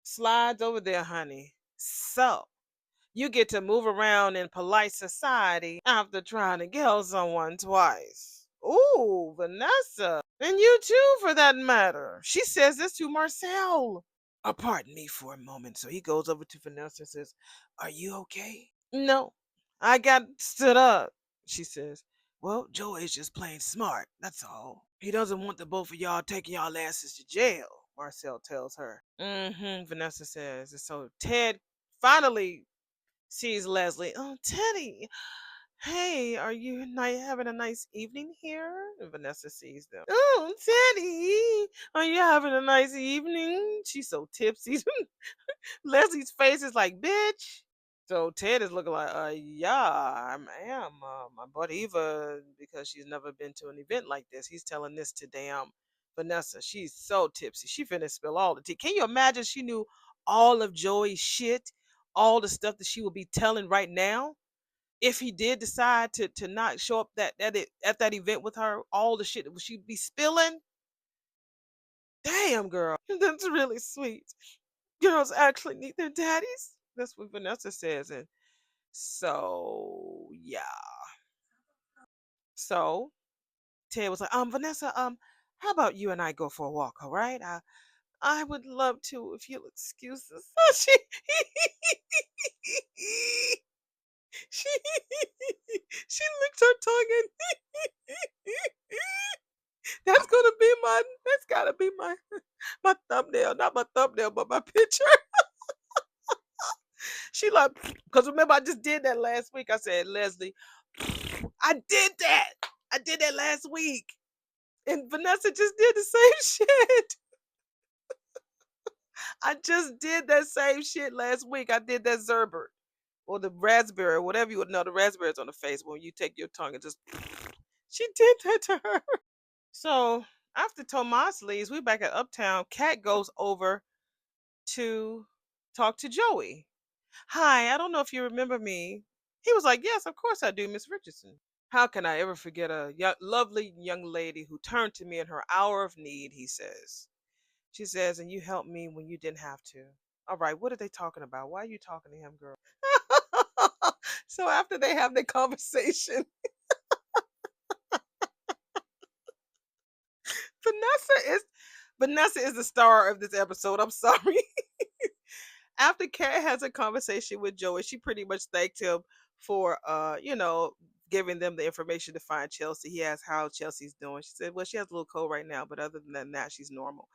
Slides over there, honey. So, you get to move around in polite society after trying to kill someone twice. Ooh, Vanessa. And you too, for that matter. She says this to Marcel. Pardon me for a moment. So he goes over to Vanessa and says, are you okay? No, I got stood up, she says. Well, Joey's just plain smart, that's all. He doesn't want the both of y'all taking y'all asses to jail, Marcel tells her. Vanessa says. And so Ted finally sees Leslie. Oh, Teddy. Hey, are you having a nice evening here? And Vanessa sees them. Oh, Teddy, are you having a nice evening? She's so tipsy. Leslie's face is like, bitch. So Ted is looking like, yeah, I am. My buddy Eva, because she's never been to an event like this. He's telling this to damn Vanessa. She's so tipsy. She finna spill all the tea. Can you imagine she knew all of Joey's shit, all the stuff that she would be telling right now? If he did decide to not show up at that event with her, all the shit that she'd be spilling. Damn, girl, that's really sweet. Girls actually need their daddies. That's what Vanessa says, and so yeah. So Ted was like, Vanessa, how about you and I go for a walk, all right? I would love to if you'll excuse us. She she licked her tongue and that's gotta be my thumbnail, not my thumbnail, but my picture. She like, because remember I just did that last week. I said, Leslie, I did that. I did that last week. And Vanessa just did the same shit. I just did that same shit last week. I did that Zerbert or the raspberry, whatever you would know. The raspberries on the face when you take your tongue and just. She did that to her. So after Tomas leaves, we back at Uptown. Kat goes over to talk to Joey. Hi, I don't know if you remember me. He was like, yes, of course I do, Miss Richardson. How can I ever forget a lovely young lady who turned to me in her hour of need, he says. She says, and you helped me when you didn't have to. All right, what are they talking about? Why are you talking to him, girl? So after they have their conversation, Vanessa is Vanessa is the star of this episode. I'm sorry. After Kat has a conversation with Joey, she pretty much thanked him for giving them the information to find Chelsea. He asked how Chelsea's doing. She said, well, she has a little cold right now, but other than that, she's normal.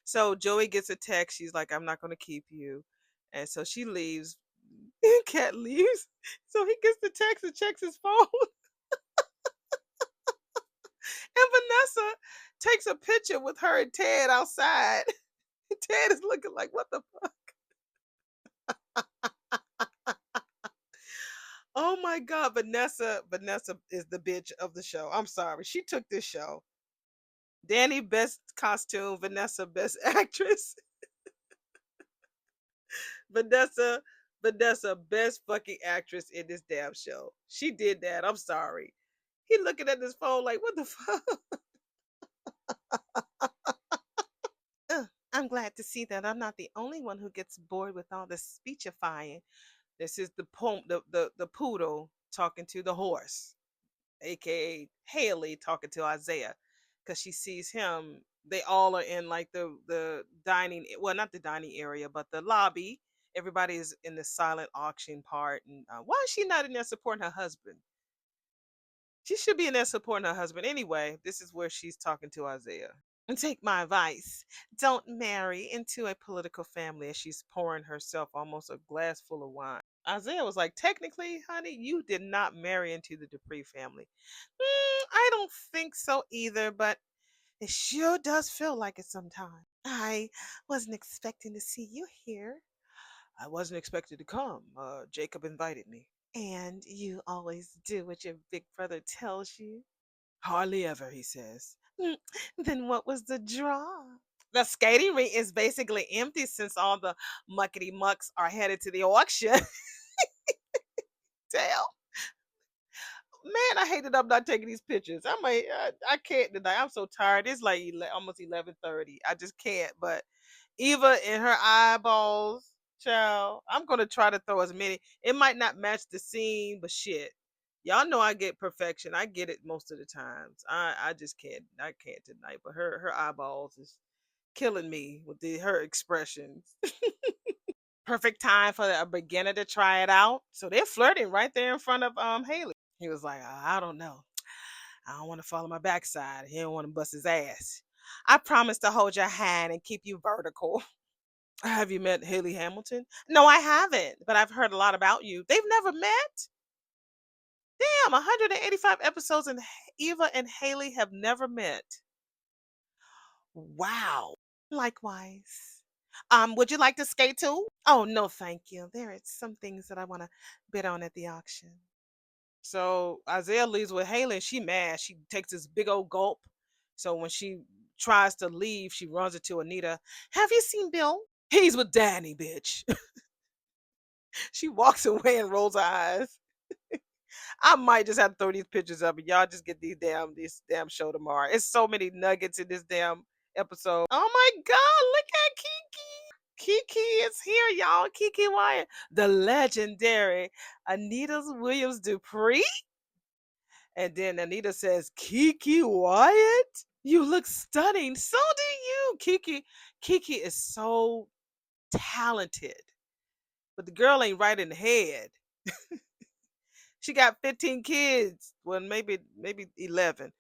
So Joey gets a text. She's like, I'm not gonna keep you. And so she leaves. And Kat leaves. So he gets the text and checks his phone. And Vanessa takes a picture with her and Ted outside. Ted is looking like, what the fuck? Oh my God, Vanessa is the bitch of the show. I'm sorry. She took this show. Danny, best costume. Vanessa, best actress. Vanessa, Vanessa, best fucking actress in this damn show. She did that. I'm sorry. He looking at this phone like, what the fuck? I'm glad to see that I'm not the only one who gets bored with all this speechifying. This is the poodle talking to the horse, aka Haley talking to Isaiah, because she sees him. They all are in like the dining, well, not the dining area, but the lobby. Everybody is in the silent auction part, and why is she not in there supporting her husband? She should be in there supporting her husband anyway. This is where she's talking to Isaiah. And take my advice. Don't marry into a political family. And she's pouring herself almost a glass full of wine. Isaiah was like, technically, honey, you did not marry into the Dupree family. I don't think so either, but it sure does feel like it sometimes. I wasn't expecting to see you here. I wasn't expected to come. Jacob invited me. And you always do what your big brother tells you. Hardly ever, he says. Then what was the draw? The skating rink is basically empty since all the muckety mucks are headed to the auction. Damn. Man, I hate that I'm not taking these pictures. I'm like, I can't tonight. I'm so tired. It's like almost 11:30. I just can't. But Eva in her eyeballs, child. I'm gonna try to throw as many. It might not match the scene, but shit. Y'all know I get perfection. I get it most of the times. I just can't. I can't tonight. But her eyeballs is killing me with her expressions. Perfect time for a beginner to try it out. So they're flirting right there in front of Haley. He was like, I don't know. I don't want to fall on my backside. He don't want to bust his ass. I promise to hold your hand and keep you vertical. Have you met Haley Hamilton? No, I haven't, but I've heard a lot about you. They've never met? Damn, 185 episodes and Eva and Haley have never met. Wow. Likewise. Would you like to skate too? Oh, no, thank you. There are some things that I want to bid on at the auction. So Isaiah leaves with Haley and she mad. She takes this big old gulp. So when she tries to leave, she runs into Anita. Have you seen Bill? He's with Danny, bitch. She walks away and rolls her eyes. I might just have to throw these pictures up and y'all just get this damn show tomorrow. It's so many nuggets in this damn episode. Oh my God, look at Kiki. Kiki is here, y'all. Kiki Wyatt. The legendary Anita Williams Dupree. And then Anita says, Kiki Wyatt? You look stunning. So do you. Kiki is so talented. But the girl ain't right in the head. She got 15 kids. Well, maybe 11.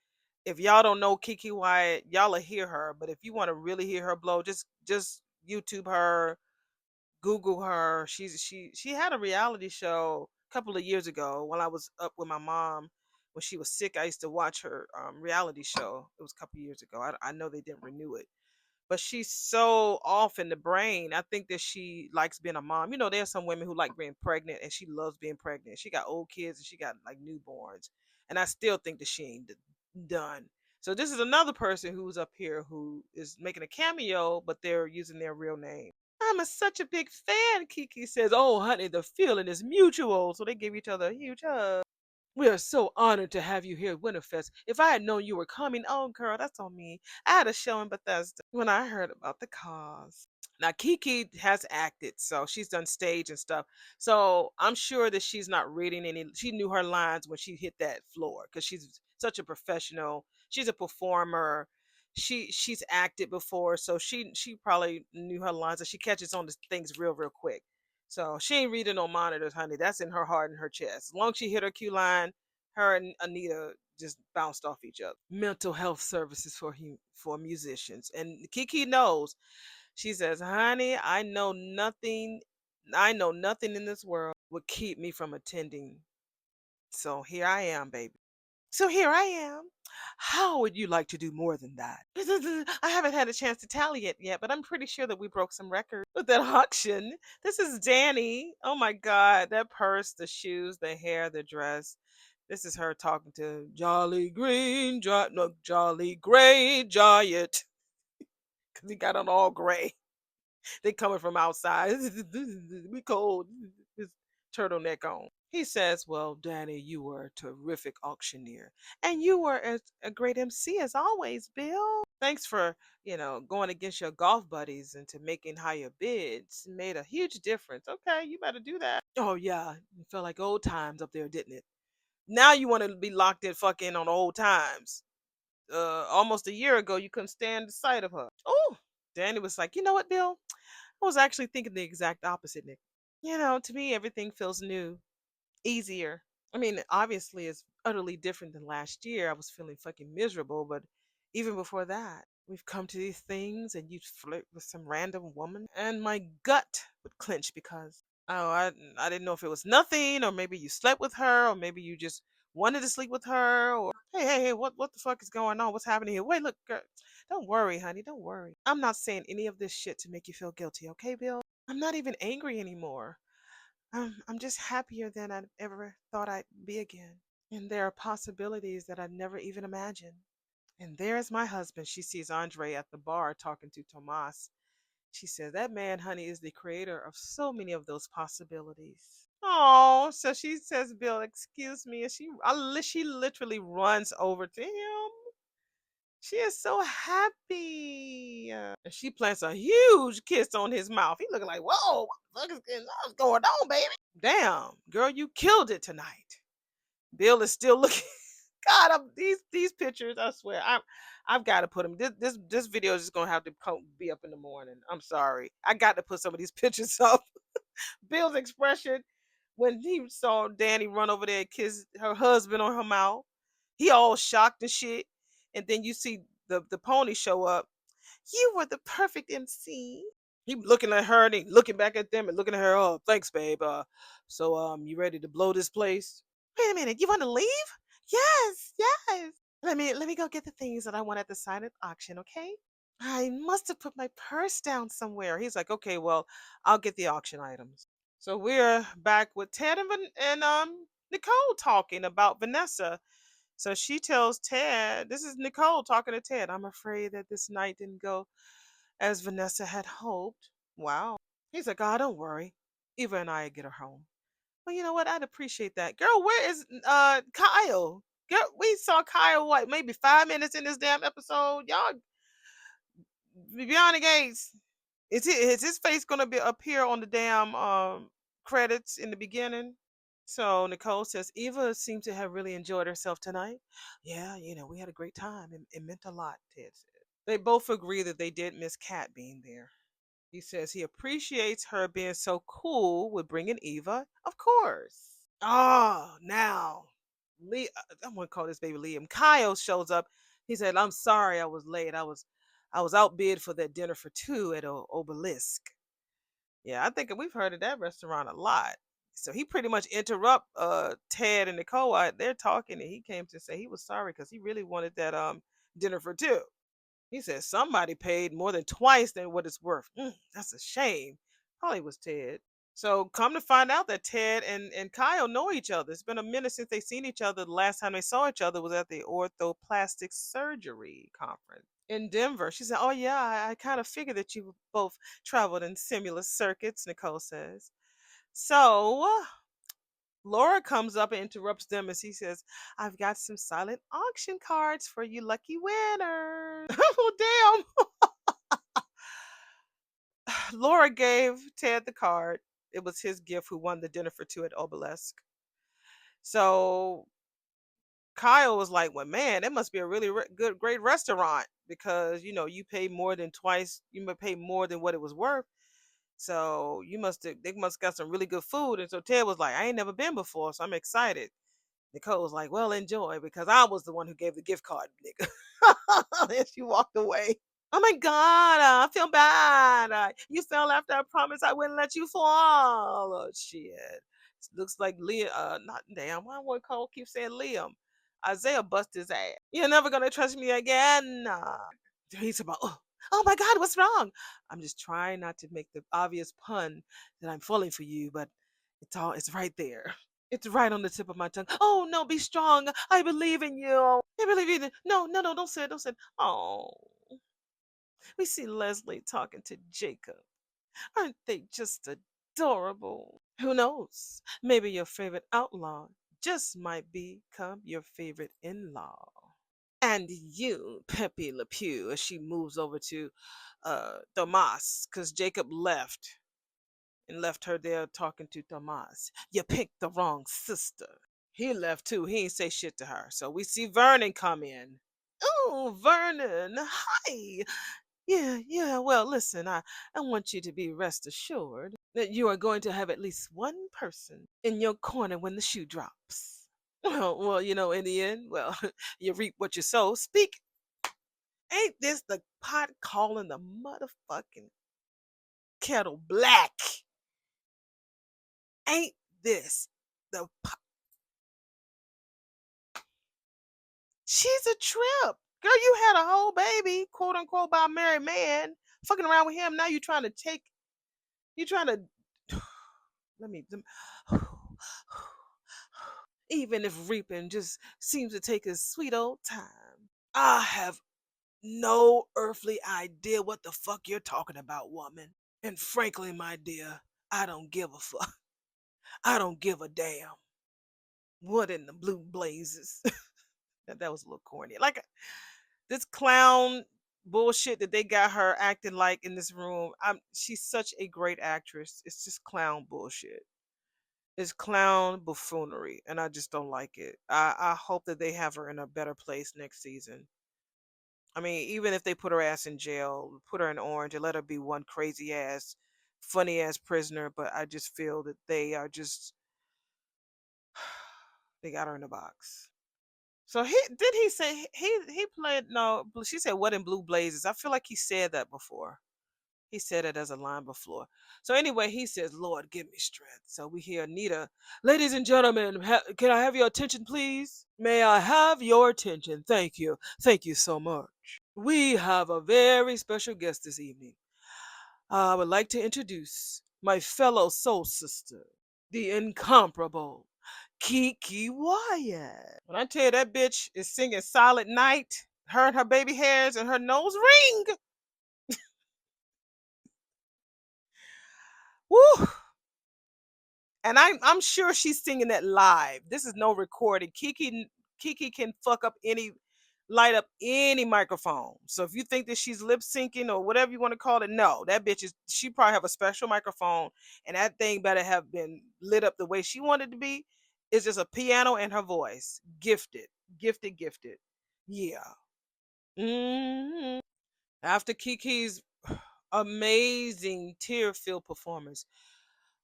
If y'all don't know Kiki Wyatt, y'all will hear her. But if you want to really hear her blow, just YouTube her, Google her. She had a reality show a couple of years ago while I was up with my mom when she was sick. I used to watch her reality show. It was a couple of years ago. I know they didn't renew it, but she's so off in the brain. I think that she likes being a mom. You know, there's some women who like being pregnant and she loves being pregnant. She got old kids and she got like newborns. And I still think that she ain't done. So this is another person who's up here who is making a cameo, but they're using their real name. Such a big fan, Kiki says. Oh, honey, the feeling is mutual. So they give each other a huge hug. We are so honored to have you here at Winterfest. If I had known you were coming, oh girl, that's on me. I had a show in Bethesda when I heard about the cause. Now Kiki has acted, so she's done stage and stuff. So I'm sure that she's not reading any. She knew her lines when she hit that floor because she's such a professional. She's a performer. She's acted before, so she probably knew her lines and she catches on to things real quick. So she ain't reading no monitors, honey. That's in her heart and her chest. As long as she hit her cue line, her and Anita just bounced off each other. Mental health services for musicians, and Kiki knows. She says, "Honey, I know nothing in this world would keep me from attending. So here I am, baby. So here I am. How would you like to do more than that?" I haven't had a chance to tally it yet, but I'm pretty sure that we broke some records with that auction. This is Danny. Oh my God. That purse, the shoes, the hair, the dress. This is her talking to Jolly Gray Giant. Because he got on all gray. They coming from outside. We cold. His turtleneck on. He says, "Well, Danny, you were a terrific auctioneer. And you were a great MC as always, Bill. Thanks for, going against your golf buddies and to making higher bids. Made a huge difference. Okay, you better do that." Oh, yeah. It felt like old times up there, didn't it? Now you want to be locked in fucking on old times. Almost a year ago, you couldn't stand the sight of her. Oh, Danny was like, "You know what, Bill? I was actually thinking the exact opposite, Nick. To me, everything feels new, easier. I mean, obviously, it's utterly different than last year. I was feeling fucking miserable, but even before that, we've come to these things and you flirt with some random woman, and my gut would clench because, oh, I didn't know if it was nothing, or maybe you slept with her, or maybe you just wanted to sleep with her, or hey, what the fuck is going on? What's happening here? Wait, look, girl, don't worry, honey, don't worry. I'm not saying any of this shit to make you feel guilty, okay, Bill? I'm not even angry anymore. I'm just happier than I ever thought I'd be again. And there are possibilities that I'd never even imagined. And there's my husband. She sees Andre at the bar talking to Tomas. She says, "That man, honey, is the creator of so many of those possibilities." Oh, so she says, "Bill, excuse me." And she literally runs over to him. She is so happy. And she plants a huge kiss on his mouth. He looking like, "Whoa, what the fuck is going on, baby?" Damn, girl, you killed it tonight. Bill is still looking. God, these pictures. I swear, I've got to put them. This video is just gonna have to be up in the morning. I'm sorry. I got to put some of these pictures up. Bill's expression when he saw Danny run over there and kiss her husband on her mouth. He all shocked and shit. And then you see the pony show up. "You were the perfect MC." He looking at her and he looking back at them and looking at her. "Oh, thanks, babe. So you ready to blow this place?" "Wait a minute, you want to leave?" "Yes, yes. Let me go get the things that I want at the silent auction, okay? I must have put my purse down somewhere." He's like, "Okay, well, I'll get the auction items." So we're back with Ted and Nicole talking about Vanessa. So she tells Ted, this is Nicole talking to Ted, "I'm afraid that this night didn't go as Vanessa had hoped." Wow. He's like, "Oh, don't worry. Eva and I get her home." Well, you know what? I'd appreciate that. Girl, where is Kyle? Girl, we saw Kyle what, maybe 5 minutes in this damn episode. Y'all, beyond the gates. Is his face gonna be appear on the damn credits in the beginning? So Nicole says Eva seemed to have really enjoyed herself tonight. "Yeah, we had a great time. It meant a lot," Ted said. They both agree that they did miss Kat being there. He says he appreciates her being so cool with bringing Eva. Of course. Oh, now, I'm gonna call this baby Liam. Kyle shows up. He said, "I'm sorry I was late. I was outbid for that dinner for two at Obelisk." Yeah, I think we've heard of that restaurant a lot. So he pretty much interrupt Ted and Nicole. They're talking, and he came to say he was sorry because he really wanted that dinner for two. He said somebody paid more than twice than what it's worth. That's a shame. Probably was Ted. So come to find out that Ted and Kyle know each other. It's been a minute since they seen each other. The last time they saw each other was at the orthoplastic surgery conference in Denver. She said, "Oh yeah, I kind of figured that you both traveled in similar circuits," Nicole says. So Laura comes up and interrupts them as he says, I've got some silent auction cards for you lucky winners. Oh, damn. Laura gave Ted the card. It was his gift who won the dinner for two at Obelisk. So Kyle was like, well, man, it must be a really good, great restaurant because, you pay more than twice, you may pay more than what it was worth. So they must got some really good food. And so Ted was like, I ain't never been before, so I'm excited. Nicole was like, well, enjoy because I was the one who gave the gift card, nigga. And she walked away. Oh my God, I feel bad. You fell after I promised I wouldn't let you fall. Oh, shit. Looks like Liam, not damn, why would Cole keep saying Liam? Isaiah bust his ass. You're never going to trust me again. He's about, oh my God, what's wrong? I'm just trying not to make the obvious pun that I'm falling for you, but it's right there. It's right on the tip of my tongue. Oh no, be strong. I believe in you. I believe in you. No, no, no, don't say it, don't say it. Oh, we see Leslie talking to Jacob. Aren't they just adorable? Who knows? Maybe your favorite outlaw just might become your favorite in-law. And you, Pepe Le Pew, as she moves over to Tomas, because Jacob left and left her there talking to Tomas. You picked the wrong sister. He left too. He ain't say shit to her. So we see Vernon come in. Oh, Vernon. Hi. Yeah, yeah. Well, listen, I want you to be rest assured that you are going to have at least one person in your corner when the shoe drops. Well, in the end, well, you reap what you sow. Speak. Ain't this the pot calling the motherfucking kettle black? Ain't this the pot? She's a trip. Girl, you had a whole baby, quote unquote, by a married man, fucking around with him. Now you trying to, let me, even if reaping just seems to take a sweet old time. I have no earthly idea what the fuck you're talking about, woman. And frankly, my dear, I don't give a fuck. I don't give a damn. What in the blue blazes? That was a little corny. Like this clown bullshit that they got her acting like in this room. She's such a great actress. It's just clown bullshit. It's clown buffoonery, and I just don't like it. I hope that they have her in a better place next season. I mean, even if they put her ass in jail, put her in orange, and let her be one crazy ass, funny ass prisoner, but I just feel that they are just they got her in a box. So he say he played no? She said what in Blue Blazes? I feel like he said that before. He said it as a line before. So anyway, he says, "Lord, give me strength." So we hear Anita, ladies and gentlemen, can I have your attention, please? May I have your attention? Thank you so much. We have a very special guest this evening. I would like to introduce my fellow soul sister, the incomparable Kiki Wyatt. When I tell you that bitch is singing Silent Night, her and her baby hairs and her nose ring. Woo! And I'm sure she's singing that live. This is no recording. Kiki can fuck up any light up any microphone. So if you think that she's lip syncing or whatever you want to call it, no, that bitch is she probably have a special microphone and that thing better have been lit up the way she wanted to be. It's just a piano and her voice. Gifted. Gifted, gifted. Yeah. After Kiki's amazing tear-filled performance,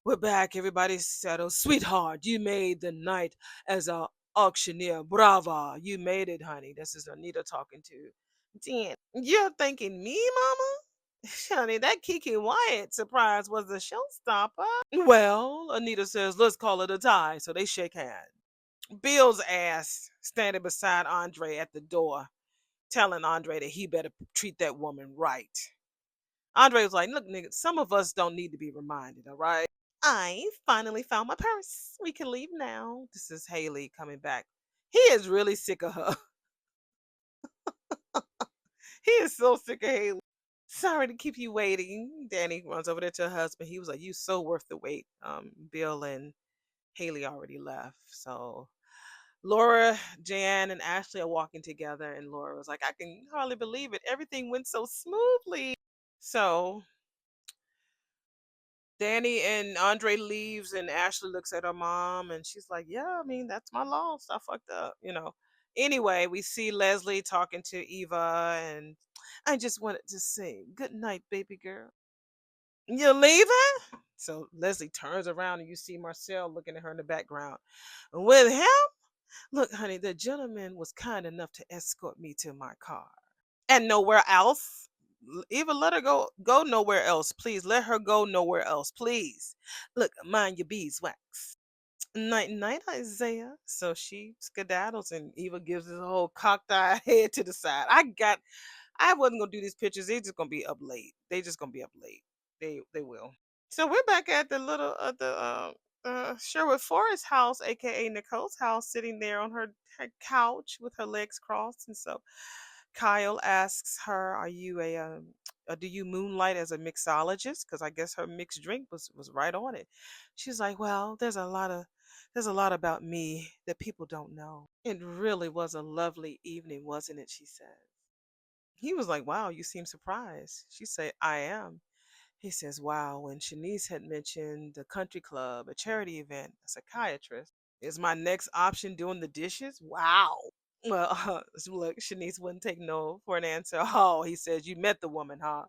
we're back. Everybody's settled. Sweetheart, you made the night as a auctioneer. Brava. You made it, honey. This is Anita talking to Dan. You're thanking me, mama? Honey, that Kiki Wyatt surprise was a showstopper. Well, Anita says, let's call it a tie. So they shake hands. Bill's ass standing beside Andre at the door, telling Andre that he better treat that woman right. Andre was like, look, nigga, some of us don't need to be reminded, all right? I finally found my purse. We can leave now. This is Haley coming back. He is really sick of her. He is so sick of Haley. Sorry to keep you waiting. Danny runs over there to her husband. He was like, you so worth the wait, Bill and Haley already left. So Laura, Jan, and Ashley are walking together, and Laura was like, I can hardly believe it. Everything went so smoothly. So Danny and Andre leaves, and Ashley looks at her mom, and she's like, "Yeah, I mean, that's my loss. I fucked up." Anyway, we see Leslie talking to Eva, and I just wanted to say, "Good night, baby girl." You leaving? So Leslie turns around, and you see Marcel looking at her in the background. With him? Look, honey, the gentleman was kind enough to escort me to my car. And nowhere else. Eva, let her go nowhere else, please. Let her go nowhere else, please. Look, mind your beeswax. Night night, Isaiah. So she skedaddles, and Eva gives this whole cocked eye head to the side. I wasn't gonna do these pictures. They just gonna be up late. They just gonna be up late. They will. So we're back at the little Sherwood Forest house, aka Nicole's house, sitting there on her couch with her legs crossed. And so Kyle asks her, "Are you do you moonlight as a mixologist?" Because I guess her mixed drink was right on it. She's like, "Well, there's a lot about me that people don't know." It really was a lovely evening, wasn't it? She said. He was like, "Wow, you seem surprised." She said, "I am." He says, "Wow, when Shanice had mentioned the country club, a charity event, a psychiatrist, is my next option doing the dishes? Wow." Well, look, Shanice wouldn't take no for an answer. Oh, he says, "You met the woman, huh?"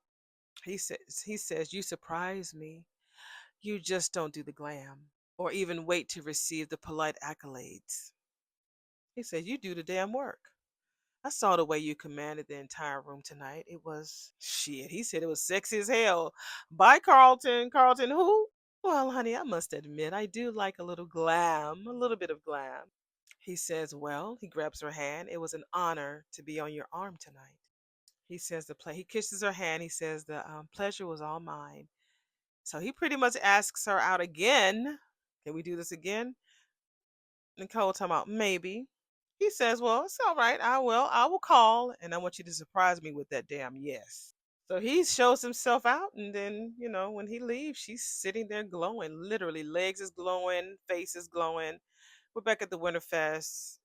He says, "You surprise me. You just don't do the glam or even wait to receive the polite accolades." He says, "You do the damn work. I saw the way you commanded the entire room tonight. It was shit." He said it was sexy as hell. Bye, Carlton. Carlton, who? Well, honey, I must admit, I do like a little glam, a little bit of glam. He says, "Well," he grabs her hand, "it was an honor to be on your arm tonight." He says he kisses her hand. He says the pleasure was all mine. So he pretty much asks her out again. Can we do this again? Nicole talking about maybe. He says, "Well, it's all right. I will call, and I want you to surprise me with that damn yes." So he shows himself out, and then, when he leaves, she's sitting there glowing. Literally, legs is glowing, face is glowing. We're back at the Winterfest.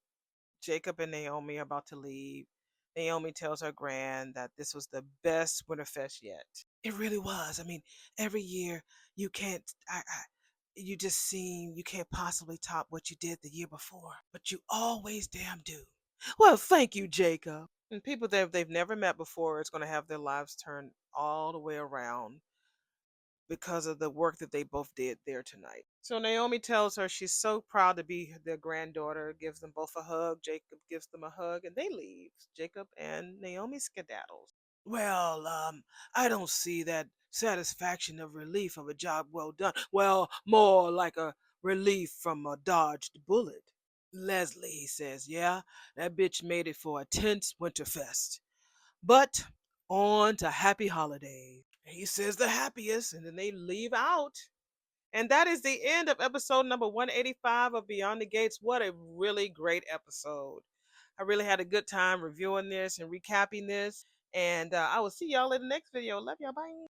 Jacob and Naomi are about to leave. Naomi tells her grand that this was the best Winterfest yet. It really was. I mean, every year you can't. You just seem you can't possibly top what you did the year before, but you always damn do. Well, thank you, Jacob. And people that they've never met before is going to have their lives turned all the way around because of the work that they both did there tonight. So Naomi tells her she's so proud to be their granddaughter, gives them both a hug. Jacob gives them a hug, and they leave. Jacob and Naomi skedaddles. Well, I don't see that satisfaction of relief of a job well done. Well, more like a relief from a dodged bullet. Leslie, he says, "Yeah, that bitch made it for a tense Winterfest. But on to happy holidays." He says the happiest, and then they leave out. And that is the end of episode number 185 of Beyond the Gates. What a really great episode. I really had a good time reviewing this and recapping this. And I will see y'all in the next video. Love y'all. Bye.